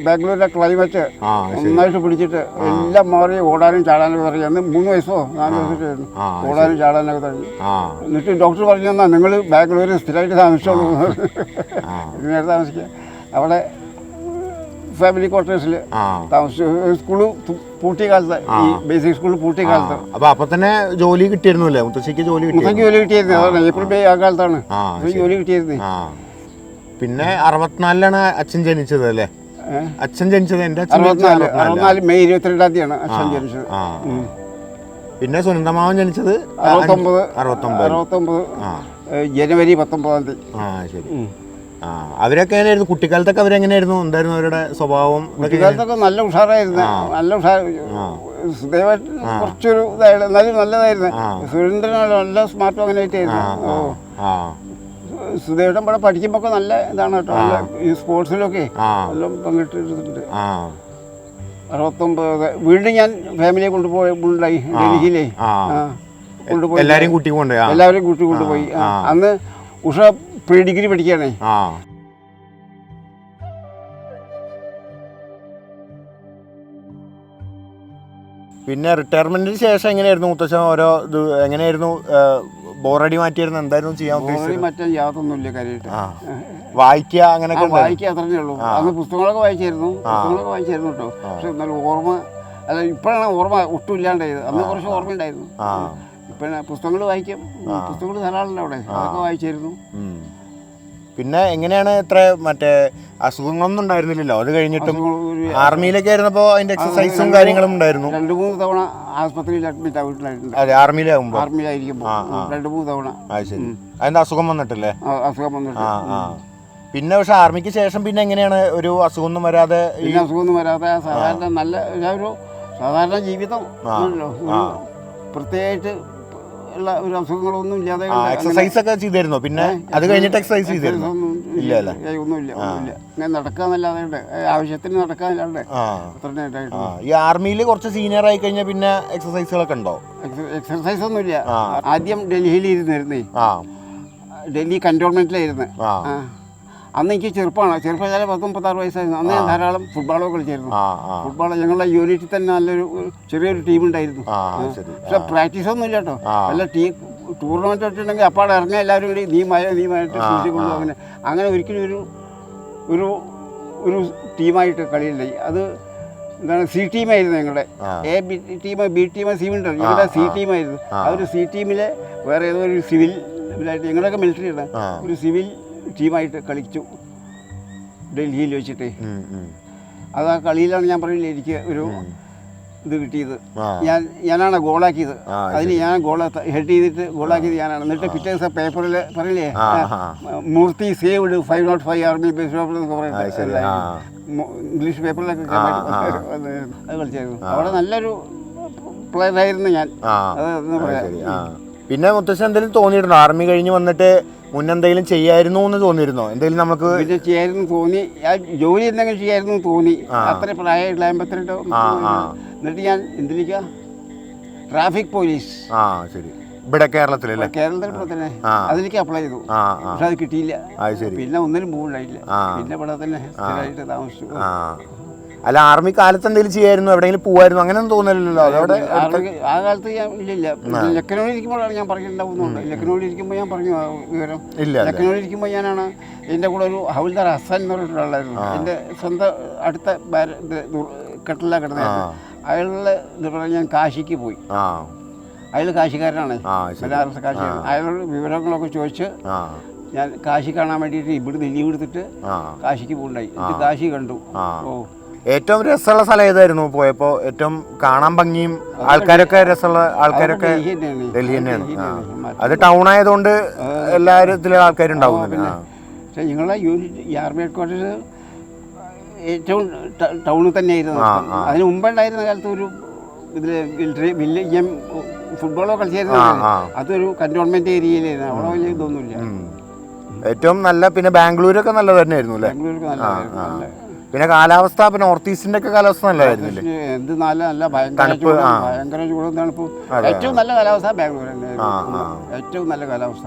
ബാംഗ്ലൂരിലെ ക്ലൈമറ്റ് നന്നായിട്ട് പിടിച്ചിട്ട് എല്ലാം മാറി ഓടാനും ചാടാനൊക്കെ തുടങ്ങി. അന്ന് 3 വയസ്സോ 4 വയസ്സൊക്കെയായിരുന്നു. ഓടാനും ചാടാനൊക്കെ തുടങ്ങി. എന്നിട്ട് ഡോക്ടർ പറഞ്ഞു തന്നാൽ നിങ്ങൾ ബാംഗ്ലൂരിൽ സ്ഥിരമായിട്ട് താമസിച്ചോളൂ. നേരെ താമസിക്കുക. അവിടെ ഫാമിലി ക്വാർട്ടേഴ്സിൽ താമസിച്ചു. സ്കൂള് പൂട്ടിയ കാലത്ത്, ഈ ബേസിക് സ്കൂൾ പൂട്ടിയ കാലത്ത്. അപ്പൊ തന്നെ ജോലി കിട്ടിയിരുന്നല്ലേ മുത്തശ്ശിക്ക്? ജോലി കിട്ടിയിരുന്നു. അതാണ് ഏപ്രിൽ മെയ് ആ കാലത്താണ് ജോലി കിട്ടിയിരുന്നത്. പിന്നെ 64 അച്ഛൻ ജനിച്ചത് അല്ലേ? അച്ഛൻ ജനിച്ചത് എൻ്റെ 64 മെയ് 22 അച്ഛൻ ജനിച്ചത്. പിന്നെ സുനന്ദമാവൻ ജനിച്ചത് 69 ജനുവരി 19. ശരി. അവരൊക്കെ എങ്ങനെയായിരുന്നു കുട്ടിക്കാലത്തൊക്കെ? അവരെങ്ങനെയായിരുന്നു? എന്തായിരുന്നു അവരുടെ സ്വഭാവം? കുട്ടിക്കാലത്തൊക്കെ നല്ല ഉഷാറായിരുന്നു. നല്ല സുദേവായിട്ട് കുറച്ചൊരു ഇതായിരുന്നു, എന്നാലും നല്ലതായിരുന്നു. സുരേന്ദ്രനാണ് നല്ല സ്മാർട്ടും അങ്ങനെ ആയിട്ടായിരുന്നു. സുദേവേട്ടൻ ഇവിടെ പഠിക്കുമ്പോൾ നല്ല ഇതാണ് കേട്ടോ. നല്ല ഈ സ്പോർട്സിലൊക്കെ എല്ലാം പങ്കിട്ടിട്ടുണ്ട്. 69 വീണ്ടും ഞാൻ ഫാമിലിയെ കൊണ്ടുപോയി ഡൽഹിയിലേ കൊണ്ടുപോയി. എല്ലാവരെയും കൂട്ടി കൊണ്ടുപോയി. അന്ന് ഉഷ പ്രീ ഡിഗ്രി പഠിക്കുകയാണേ. പിന്നെ റിട്ടയർമെന്റിന് ശേഷം എങ്ങനെയായിരുന്നു മുത്തശ്ശൻ ഓരോ ഇത് എങ്ങനെയായിരുന്നു? ബോറടി മാറ്റിയായിരുന്നു? എന്തായിരുന്നു ചെയ്യാൻ ഉദ്ദേശിച്ചത്? മറ്റേ യാതൊന്നുമില്ല കാര്യമായിട്ട്. വായിക്കുക അങ്ങനെയൊക്കെ? വായിക്കുക അത്രേ ഉള്ളൂ. അന്ന് പുസ്തകങ്ങളൊക്കെ വായിച്ചായിരുന്നു കേട്ടോ. പക്ഷെ എന്നാലും ഓർമ്മ അല്ല, ഇപ്പോഴാണ് ഓർമ്മ ഒട്ടും ഇല്ലാണ്ടായത്. അന്ന് കുറച്ച് ഓർമ്മ ഉണ്ടായിരുന്നു. ഇപ്പം പുസ്തകങ്ങൾ വായിക്കും. പുസ്തകങ്ങൾ ധാരാളം അവിടെ, അതൊക്കെ വായിച്ചായിരുന്നു. പിന്നെ എങ്ങനെയാണ് ഇത്ര മറ്റേ അസുഖങ്ങളൊന്നും ഉണ്ടായിരുന്നില്ലല്ലോ അത് കഴിഞ്ഞിട്ടും? ആർമിയിലൊക്കെ ആയിരുന്നപ്പോൾ അതിന്റെ എക്സസൈസും കാര്യങ്ങളും ഉണ്ടായിരുന്നു. 2-3 തവണ ആസ്പത്രിയിൽ അഡ്മിറ്റ് ആയിട്ടുണ്ട്. അതെ, ആർമിയിലായിരിക്കുമ്പോൾ 2-3 തവണ. ശരി. അതിന്റെ അസുഖം വന്നിട്ടല്ലേ? അസുഖം വന്നിട്ട്. പിന്നെ പക്ഷെ ആർമിക്ക് ശേഷം പിന്നെ എങ്ങനെയാണ് ഒരു അസുഖമൊന്നും വരാതെ? അസുഖമൊന്നും വരാതെ സാധാരണ നല്ല ഒരു സാധാരണ ജീവിതം. പ്രത്യേകിച്ച് ഉള്ള ഒരു അസുഖങ്ങളൊന്നും ഇല്ലാതെ എക്സസൈസ് ഒക്കെ ചെയ്തിരുന്നോ? പിന്നെ അത് കഴിഞ്ഞിട്ട് എക്സസൈസ് ചെയ്തിരുന്നു? ഇല്ല അല്ലേ? ഒന്നുമില്ല ഇങ്ങനെ നടക്കാന്നല്ലാതെ ആവശ്യത്തിന് നടക്കാനല്ലാണ്ട് അത്ര. ഈ ആർമിയിൽ കുറച്ച് സീനിയർ ആയി കഴിഞ്ഞാൽ പിന്നെ എക്സസൈസുകളൊക്കെ ഉണ്ടോ? എക്സസൈസ് ഒന്നുമില്ല. ആദ്യം ഡൽഹിയിൽ ഇരുന്നിരുന്നേ, ഡൽഹി കന്റോൺമെന്റിലായിരുന്നു. അന്ന് എനിക്ക് ചെറുപ്പമാണ്, ചെറുപ്പകാലം 10-36 വയസ്സായിരുന്നു. അന്ന് ഞാൻ ധാരാളം ഫുട്ബോളൊക്കെ കളിച്ചായിരുന്നു. ഫുട്ബോൾ ഞങ്ങളുടെ യൂണിറ്റിൽ തന്നെ നല്ലൊരു ചെറിയൊരു ടീം ഉണ്ടായിരുന്നു. പക്ഷെ പ്രാക്ടീസ് ഒന്നും ഇല്ല കേട്ടോ. നല്ല ടൂർണമെന്റ് വെച്ചിട്ടുണ്ടെങ്കിൽ അപ്പാടെ ഇറങ്ങിയ എല്ലാവരും കൂടി നീമായിട്ട് സൂചിക്കൊണ്ടു. അങ്ങനെ ഒരിക്കലും ഒരു ഒരു ടീമായിട്ട് കളിയുണ്ടായി. അത് എന്താണ്, സി ടീമായിരുന്നു ഞങ്ങളുടെ. A B team, B team, C ഉണ്ടല്ലോ, ഞങ്ങളുടെ സി ടീമായിരുന്നു. ആ ഒരു സി ടീമിലെ വേറെ ഏതോ ഒരു സിവിൽ ഇതിലായിട്ട്, ഞങ്ങളൊക്കെ മിലിറ്ററിയാണ്, ഒരു സിവിൽ ടീമായിട്ട് കളിച്ചു ഡൽഹിയിൽ വെച്ചിട്ട്. അത് ആ കളിയിലാണ് ഞാൻ പറയില്ല എനിക്ക് ഒരു ഇത് കിട്ടിയത്. ഞാനാണ് ഗോളാക്കിയത്. അതിന് ഞാൻ ഹെഡ് ചെയ്തിട്ട് ഗോളാക്കിയത് ഞാനാണ്. എന്നിട്ട് പിറ്റേ ദിവസം പേപ്പറിൽ പറയില്ലേ, മൂർത്തി സേവ്ഡ് 505 ആർമി ബേസ് എന്നൊക്കെ പറയുന്നത് ഇംഗ്ലീഷ് പേപ്പറിലൊക്കെ അത് കളിച്ചായിരുന്നു. അവിടെ നല്ലൊരു പ്ലെയർ ആയിരുന്നു ഞാൻ. അതെന്ന് പറയാം. പിന്നെ മുത്തശ്ശൻ എന്തെങ്കിലും തോന്നിയിരുന്നോ ആർമി കഴിഞ്ഞ് വന്നിട്ട് മുന്നെന്തെങ്കിലും ചെയ്യായിരുന്നു എന്ന് തോന്നിയിരുന്നോ? എന്തെങ്കിലും നമുക്ക് പിന്നെ ചെയ്യായിരുന്നു തോന്നി, ജോലി എന്തെങ്കിലും ചെയ്യായിരുന്നു തോന്നി. അത്ര പ്രായമായിട്ടില്ല, 52. എന്നിട്ട് ഞാൻ എന്തിലേക്കാ, ട്രാഫിക് പോലീസ്. ശരി, ഇവിടെ കേരളത്തിലല്ലേ? കേരളത്തിൽ തന്നെ അതിലേക്ക് അപ്ലൈ ചെയ്തു. പക്ഷെ അത് കിട്ടിയില്ല. പിന്നെ ഒന്നിനും പോകണ്ടായില്ല. പിന്നെ ഇവിടെ തന്നെ സ്ഥിരമായിട്ട് താമസിച്ചു. അല്ല, ആർമി കാലത്ത് എന്തെങ്കിലും ചെയ്യായിരുന്നു, എവിടെയെങ്കിലും പോവായിരുന്നു, അങ്ങനെയൊന്നും തോന്നില്ലല്ലോ? അതവിടെ ആ കാലത്ത് ഞാൻ ഇല്ലില്ല. ലക്നൗവിൽ ഇരിക്കുമ്പോഴാണ് ഞാൻ പറഞ്ഞിട്ടുണ്ടാവുന്നുണ്ട്. ലക്നൗവിൽ ഇരിക്കുമ്പോൾ ഞാൻ പറഞ്ഞു വിവരം. ലക്നൗവിൽ ഇരിക്കുമ്പോൾ ഞാനാണ്, എൻ്റെ കൂടെ ഒരു ഹൗൽദാർ ഹസൻ എന്ന് പറഞ്ഞിട്ടുള്ളായിരുന്നു. എൻ്റെ സ്വന്തം അടുത്ത കെട്ടില കിടന്നായിരുന്നു. അയാളുടെ ഇത് പറഞ്ഞാൽ ഞാൻ കാശിക്ക് പോയി. അയാൾ കാശിക്കാരനാണ്, ബനാറസ് കാശിയാണ്. അയാളോട് വിവരങ്ങളൊക്കെ ചോദിച്ച് ഞാൻ കാശി കാണാൻ വേണ്ടിയിട്ട് ഇവിടുന്ന് ലീവ് എടുത്തിട്ട് കാശിക്ക് പോകണ്ടായി. ഇത് കാശി കണ്ടു. ഏറ്റവും രസമുള്ള സ്ഥലം ഏതായിരുന്നു പോയപ്പോ? ഏറ്റവും കാണാൻ ഭംഗിയും ആൾക്കാരൊക്കെ രസമുള്ള ആൾക്കാരൊക്കെ ഡൽഹി തന്നെയാണ്. അത് ടൗൺ ആയതുകൊണ്ട് എല്ലാത്തിലും ആൾക്കാരുണ്ടാവുന്നില്ല. പക്ഷെ ഞങ്ങളുടെ യൂണിറ്റ് ഈ ആർമി ഹെഡ് ക്വാർട്ടേഴ്സ് ഏറ്റവും ടൗണിൽ തന്നെയായിരുന്നു. അതിന് മുമ്പുണ്ടായിരുന്ന കാലത്ത് ഒരു ഇതിൽ ഞാൻ ഫുട്ബോളോ കളിച്ചായിരുന്നു. അതൊരു കന്റോൺമെന്റ് ഏരിയയിലായിരുന്നു. അവിടെ വലിയ ഇതൊന്നുമില്ല. ഏറ്റവും നല്ല, പിന്നെ ബാംഗ്ലൂരൊക്കെ നല്ലത് തന്നെയായിരുന്നു അല്ലേ? ബാംഗ്ലൂർക്ക് നല്ല. പിന്നെ കാലാവസ്ഥ, പിന്നെ നോർത്ത് ഈസ്റ്റിന്റെ ഒക്കെ കാലാവസ്ഥ നല്ലതായിരുന്നില്ലേ? എന്ത് നല്ല ഭയങ്കര ചൂടും തണുപ്പും. ഏറ്റവും നല്ല കാലാവസ്ഥ ബാംഗ്ലൂർ തന്നെയായിരുന്നു. ഏറ്റവും നല്ല കാലാവസ്ഥ.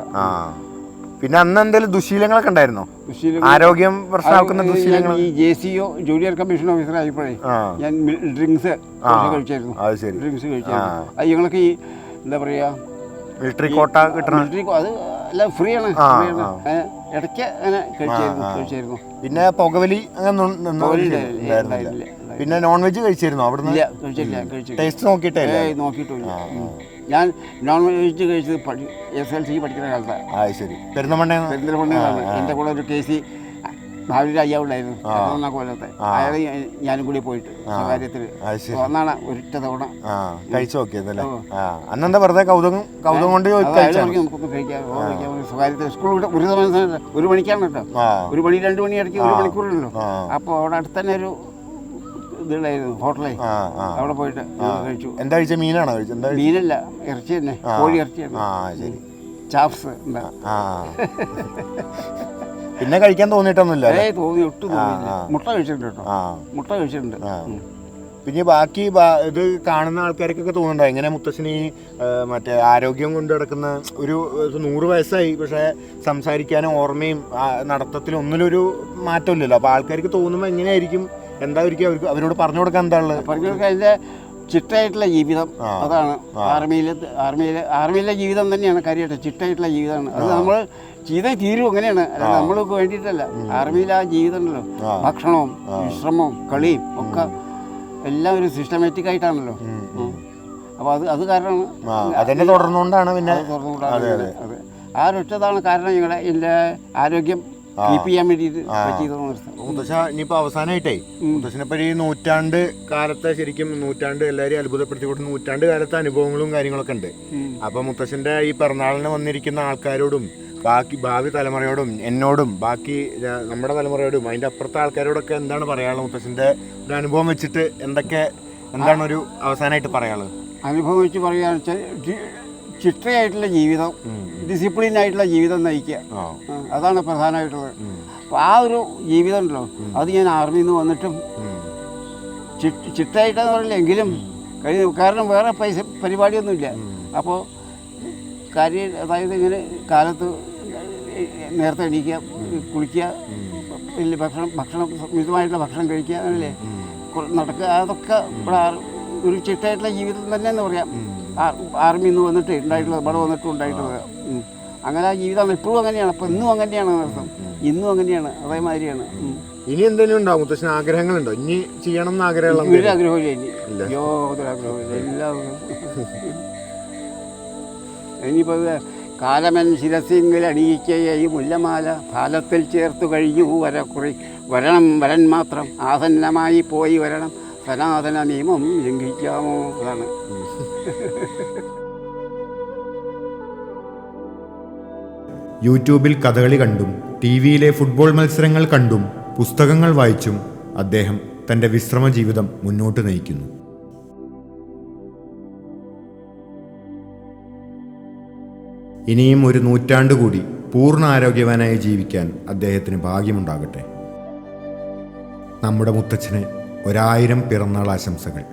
പിന്നെ അന്ന് എന്തെങ്കിലും ദുശീലങ്ങളൊക്കെ ഉണ്ടായിരുന്നോ? ആരോഗ്യം പ്രശ്നമാക്കുന്ന ദുശീലങ്ങൾ? ഈ JCO ജൂനിയർ കമ്മീഷൻ ഓഫീസർ ആയപ്പോഴേ ഞാൻ ഡ്രിങ്ക്സ് കഴിച്ചായിരുന്നു. ഡ്രിങ്ക്സ് കഴിച്ചായിരുന്നു. അത് ഞങ്ങൾക്ക് ഈ എന്താ പറയാ, മിലിറ്ററി കോട്ട കിട്ടണം. അത് എല്ലാം ഫ്രീ ആണ്. ഇടയ്ക്ക് അങ്ങനെ കഴിച്ചായിരുന്നു. പിന്നെ പുകവലി പിന്നെ നോൺ വെജ് കഴിച്ചിരുന്നോ അവിടുന്ന്? ടേസ്റ്റ് നോക്കിയിട്ടില്ല. ഞാൻ നോൺ വെജ് കഴിച്ചത് SLC പഠിക്കുന്ന കാലത്താണ്. ശരി, പെരിന്തൽമണ്ണയാണ്. എൻ്റെ കൂടെ ഒരു കേസി ഭാവിയിൽ അയ്യാവുണ്ടായിരുന്നു കൊല്ലത്തെ. അയാൾ ഞാനും കൂടി പോയിട്ട് സ്വകാര്യത്തിൽ ഒന്നാണ് ഒരിട്ട തവണ കഴിച്ചു നോക്കിയതല്ലേ? അന്നെന്താ വെറുതെ കൗതുകം കൊണ്ട് നമുക്കൊന്ന് കഴിക്കാം സ്വകാര്യത്തിൽ. സ്കൂൾ ഒരു സമയം 1 മണിക്കാണ് കേട്ടോ. 1 മണി 2 മണി ഇടയ്ക്ക് 1 മണിക്കൂറുണ്ടല്ലോ. അപ്പോൾ അവിടെ അടുത്ത് തന്നെ ഒരു ഇതുണ്ടായിരുന്നു, ഹോട്ടലേ. അവിടെ പോയിട്ട് കഴിച്ചു. എന്താ കഴിച്ച? മീനാണോ കഴിച്ചത്? മീനല്ല, ഇറച്ചി തന്നെ, കോഴി ഇറച്ചിയായിരുന്നു. ചാപ്സ് എന്താ. പിന്നെ കഴിക്കാൻ തോന്നിയിട്ടൊന്നുമില്ല? തോന്നി, ഒട്ടും തോന്നിയില്ല. മുട്ട കഴിച്ചിട്ടുണ്ട് കേട്ടോ, മുട്ട കഴിച്ചിട്ടുണ്ട്. പിന്നെ ബാക്കി ഇത് കാണുന്ന ആൾക്കാർക്കൊക്കെ തോന്നുന്നുണ്ടോ എങ്ങനെ മുത്തശ്ശന് മറ്റേ ആരോഗ്യം കൊണ്ട് കിടക്കുന്ന ഒരു 100 വയസ്സായി, പക്ഷെ സംസാരിക്കാനും ഓർമ്മയും നടത്തത്തിലും ഒന്നിലൊരു മാറ്റമില്ലല്ലോ? അപ്പോൾ ആൾക്കാർക്ക് തോന്നുമ്പോൾ എങ്ങനെയായിരിക്കും, എന്തായിരിക്കും അവരോട് പറഞ്ഞു കൊടുക്കാൻ? എന്താ ഉള്ളത് പറഞ്ഞു കൊടുക്കാൻ? അതിൻ്റെ ചിട്ടയായിട്ടുള്ള ജീവിതം, അതാണ് ആർമിയിലെ ജീവിതം തന്നെയാണ് കാര്യമായിട്ട്. ചിട്ടയായിട്ടുള്ള ജീവിതമാണ് അത്. നമ്മൾ ചെയ്തേ തീരും, അങ്ങനെയാണ്. നമ്മൾക്ക് വേണ്ടിയിട്ടല്ല. ആർമിയിൽ ആ ജീവിതം ഉണ്ടല്ലോ, ഭക്ഷണവും വിശ്രമവും കളിയും ഒക്കെ എല്ലാം ഒരു സിസ്റ്റമാറ്റിക് ആയിട്ടാണല്ലോ. അപ്പോൾ അത് കാരണമാണ് അതിനെ തുടർന്നുകൊണ്ടാണ്. പിന്നെ അതെ, ആ ഒരൊറ്റതാണ് കാരണം എൻ്റെ ആരോഗ്യം കീപ്പ് ചെയ്യാൻ വേണ്ടിയിട്ട് പറ്റിയതെന്ന്. മുത്തശ്ശ ഇനിയിപ്പോൾ അവസാനമായിട്ടേ, മുത്തശ്ശനെപ്പോൾ ഈ നൂറ്റാണ്ട് കാലത്തെ, ശരിക്കും നൂറ്റാണ്ട് എല്ലാവരെയും അത്ഭുതപ്പെടുത്തിക്കൊണ്ട് നൂറ്റാണ്ട് കാലത്തെ അനുഭവങ്ങളും കാര്യങ്ങളൊക്കെ ഉണ്ട്. അപ്പോൾ മുത്തശ്ശൻ്റെ ഈ പിറന്നാളിന് വന്നിരിക്കുന്ന ആൾക്കാരോടും ബാക്കി ഭാവി തലമുറയോടും എന്നോടും ബാക്കി നമ്മുടെ തലമുറയോടും അതിൻ്റെ അപ്പുറത്തെ ആൾക്കാരോടൊക്കെ എന്താണ് പറയാനുള്ളത്? മുത്തശ്ശൻ്റെ ഒരു അനുഭവം വെച്ചിട്ട് എന്താണ് ഒരു അവസാനമായിട്ട് പറയാനുള്ളത്? അനുഭവം വെച്ച് പറയുകയാണെന്ന് വെച്ചാൽ ചിട്ടയായിട്ടുള്ള ജീവിതം, ഡിസിപ്ലിൻ ആയിട്ടുള്ള ജീവിതം നയിക്കുക. അതാണ് പ്രധാനമായിട്ടുള്ളത്. അപ്പോൾ ആ ഒരു ജീവിതം ഉണ്ടല്ലോ, അത് ഞാൻ ആർമിയിൽ നിന്ന് വന്നിട്ടും ചിട്ടയായിട്ടെന്ന് പറയില്ല എങ്കിലും കാരണം വേറെ പൈസ പരിപാടിയൊന്നുമില്ല. അപ്പോൾ കാര്യം അതായത് ഇങ്ങനെ കാലത്ത് നേരത്തെ എണീക്കുക, കുളിക്കുക, വലിയ ഭക്ഷണം മിതമായിട്ടുള്ള ഭക്ഷണം കഴിക്കുക, അല്ലേ, നടക്കുക, അതൊക്കെ ഇവിടെ ഒരു ചിട്ടയായിട്ടുള്ള ജീവിതം തന്നെ എന്ന് പറയാം. ആർമിയിൽ നിന്ന് വന്നിട്ട് ഉണ്ടായിട്ടുള്ളത്, ഇവിടെ വന്നിട്ടും ഉണ്ടായിട്ടുള്ളത്. അങ്ങനെ ആ ജീവിതമാണ് ഇപ്പോഴും അങ്ങനെയാണ്. അപ്പം ഇന്നും അങ്ങനെയാണ് അർത്ഥം, ഇന്നും അങ്ങനെയാണ്, അതേമാതിരിയാണ്. ഇനി എന്തെങ്കിലും ഉണ്ടാവും മുത്തശ്ശന് ആഗ്രഹങ്ങളുണ്ടോ? ഇനി ചെയ്യണം എന്ന് ആഗ്രഹമുള്ള ഒരു ആഗ്രഹമില്ല ഇനി, യാതൊരു ആഗ്രഹമില്ല. എല്ലാവരും ഇനിയിപ്പോൾ കാലമൻ ശിരസിങ്കിൽ അണിയിക്കയെ ഈ മുല്ലമാല കാലത്തിൽ ചേർത്തു കഴിഞ്ഞു വരക്കുറി വരണം വരൻ മാത്രം ആസന്നമായി പോയി വരണം സനാതന നിയമം ലംഘിക്കാമോ? അതാണ്. യൂട്യൂബിൽ കഥകളി കണ്ടും TV-യിലെ ഫുട്ബോൾ മത്സരങ്ങൾ കണ്ടും പുസ്തകങ്ങൾ വായിച്ചും അദ്ദേഹം തൻ്റെ വിശ്രമ ജീവിതം മുന്നോട്ട് നയിക്കുന്നു. ഇനിയും ഒരു നൂറ്റാണ്ട് കൂടി പൂർണ്ണ ആരോഗ്യവാനായി ജീവിക്കാൻ അദ്ദേഹത്തിന് ഭാഗ്യമുണ്ടാകട്ടെ. നമ്മുടെ മുത്തച്ഛന് 1000 പിറന്നാൾ ആശംസകൾ.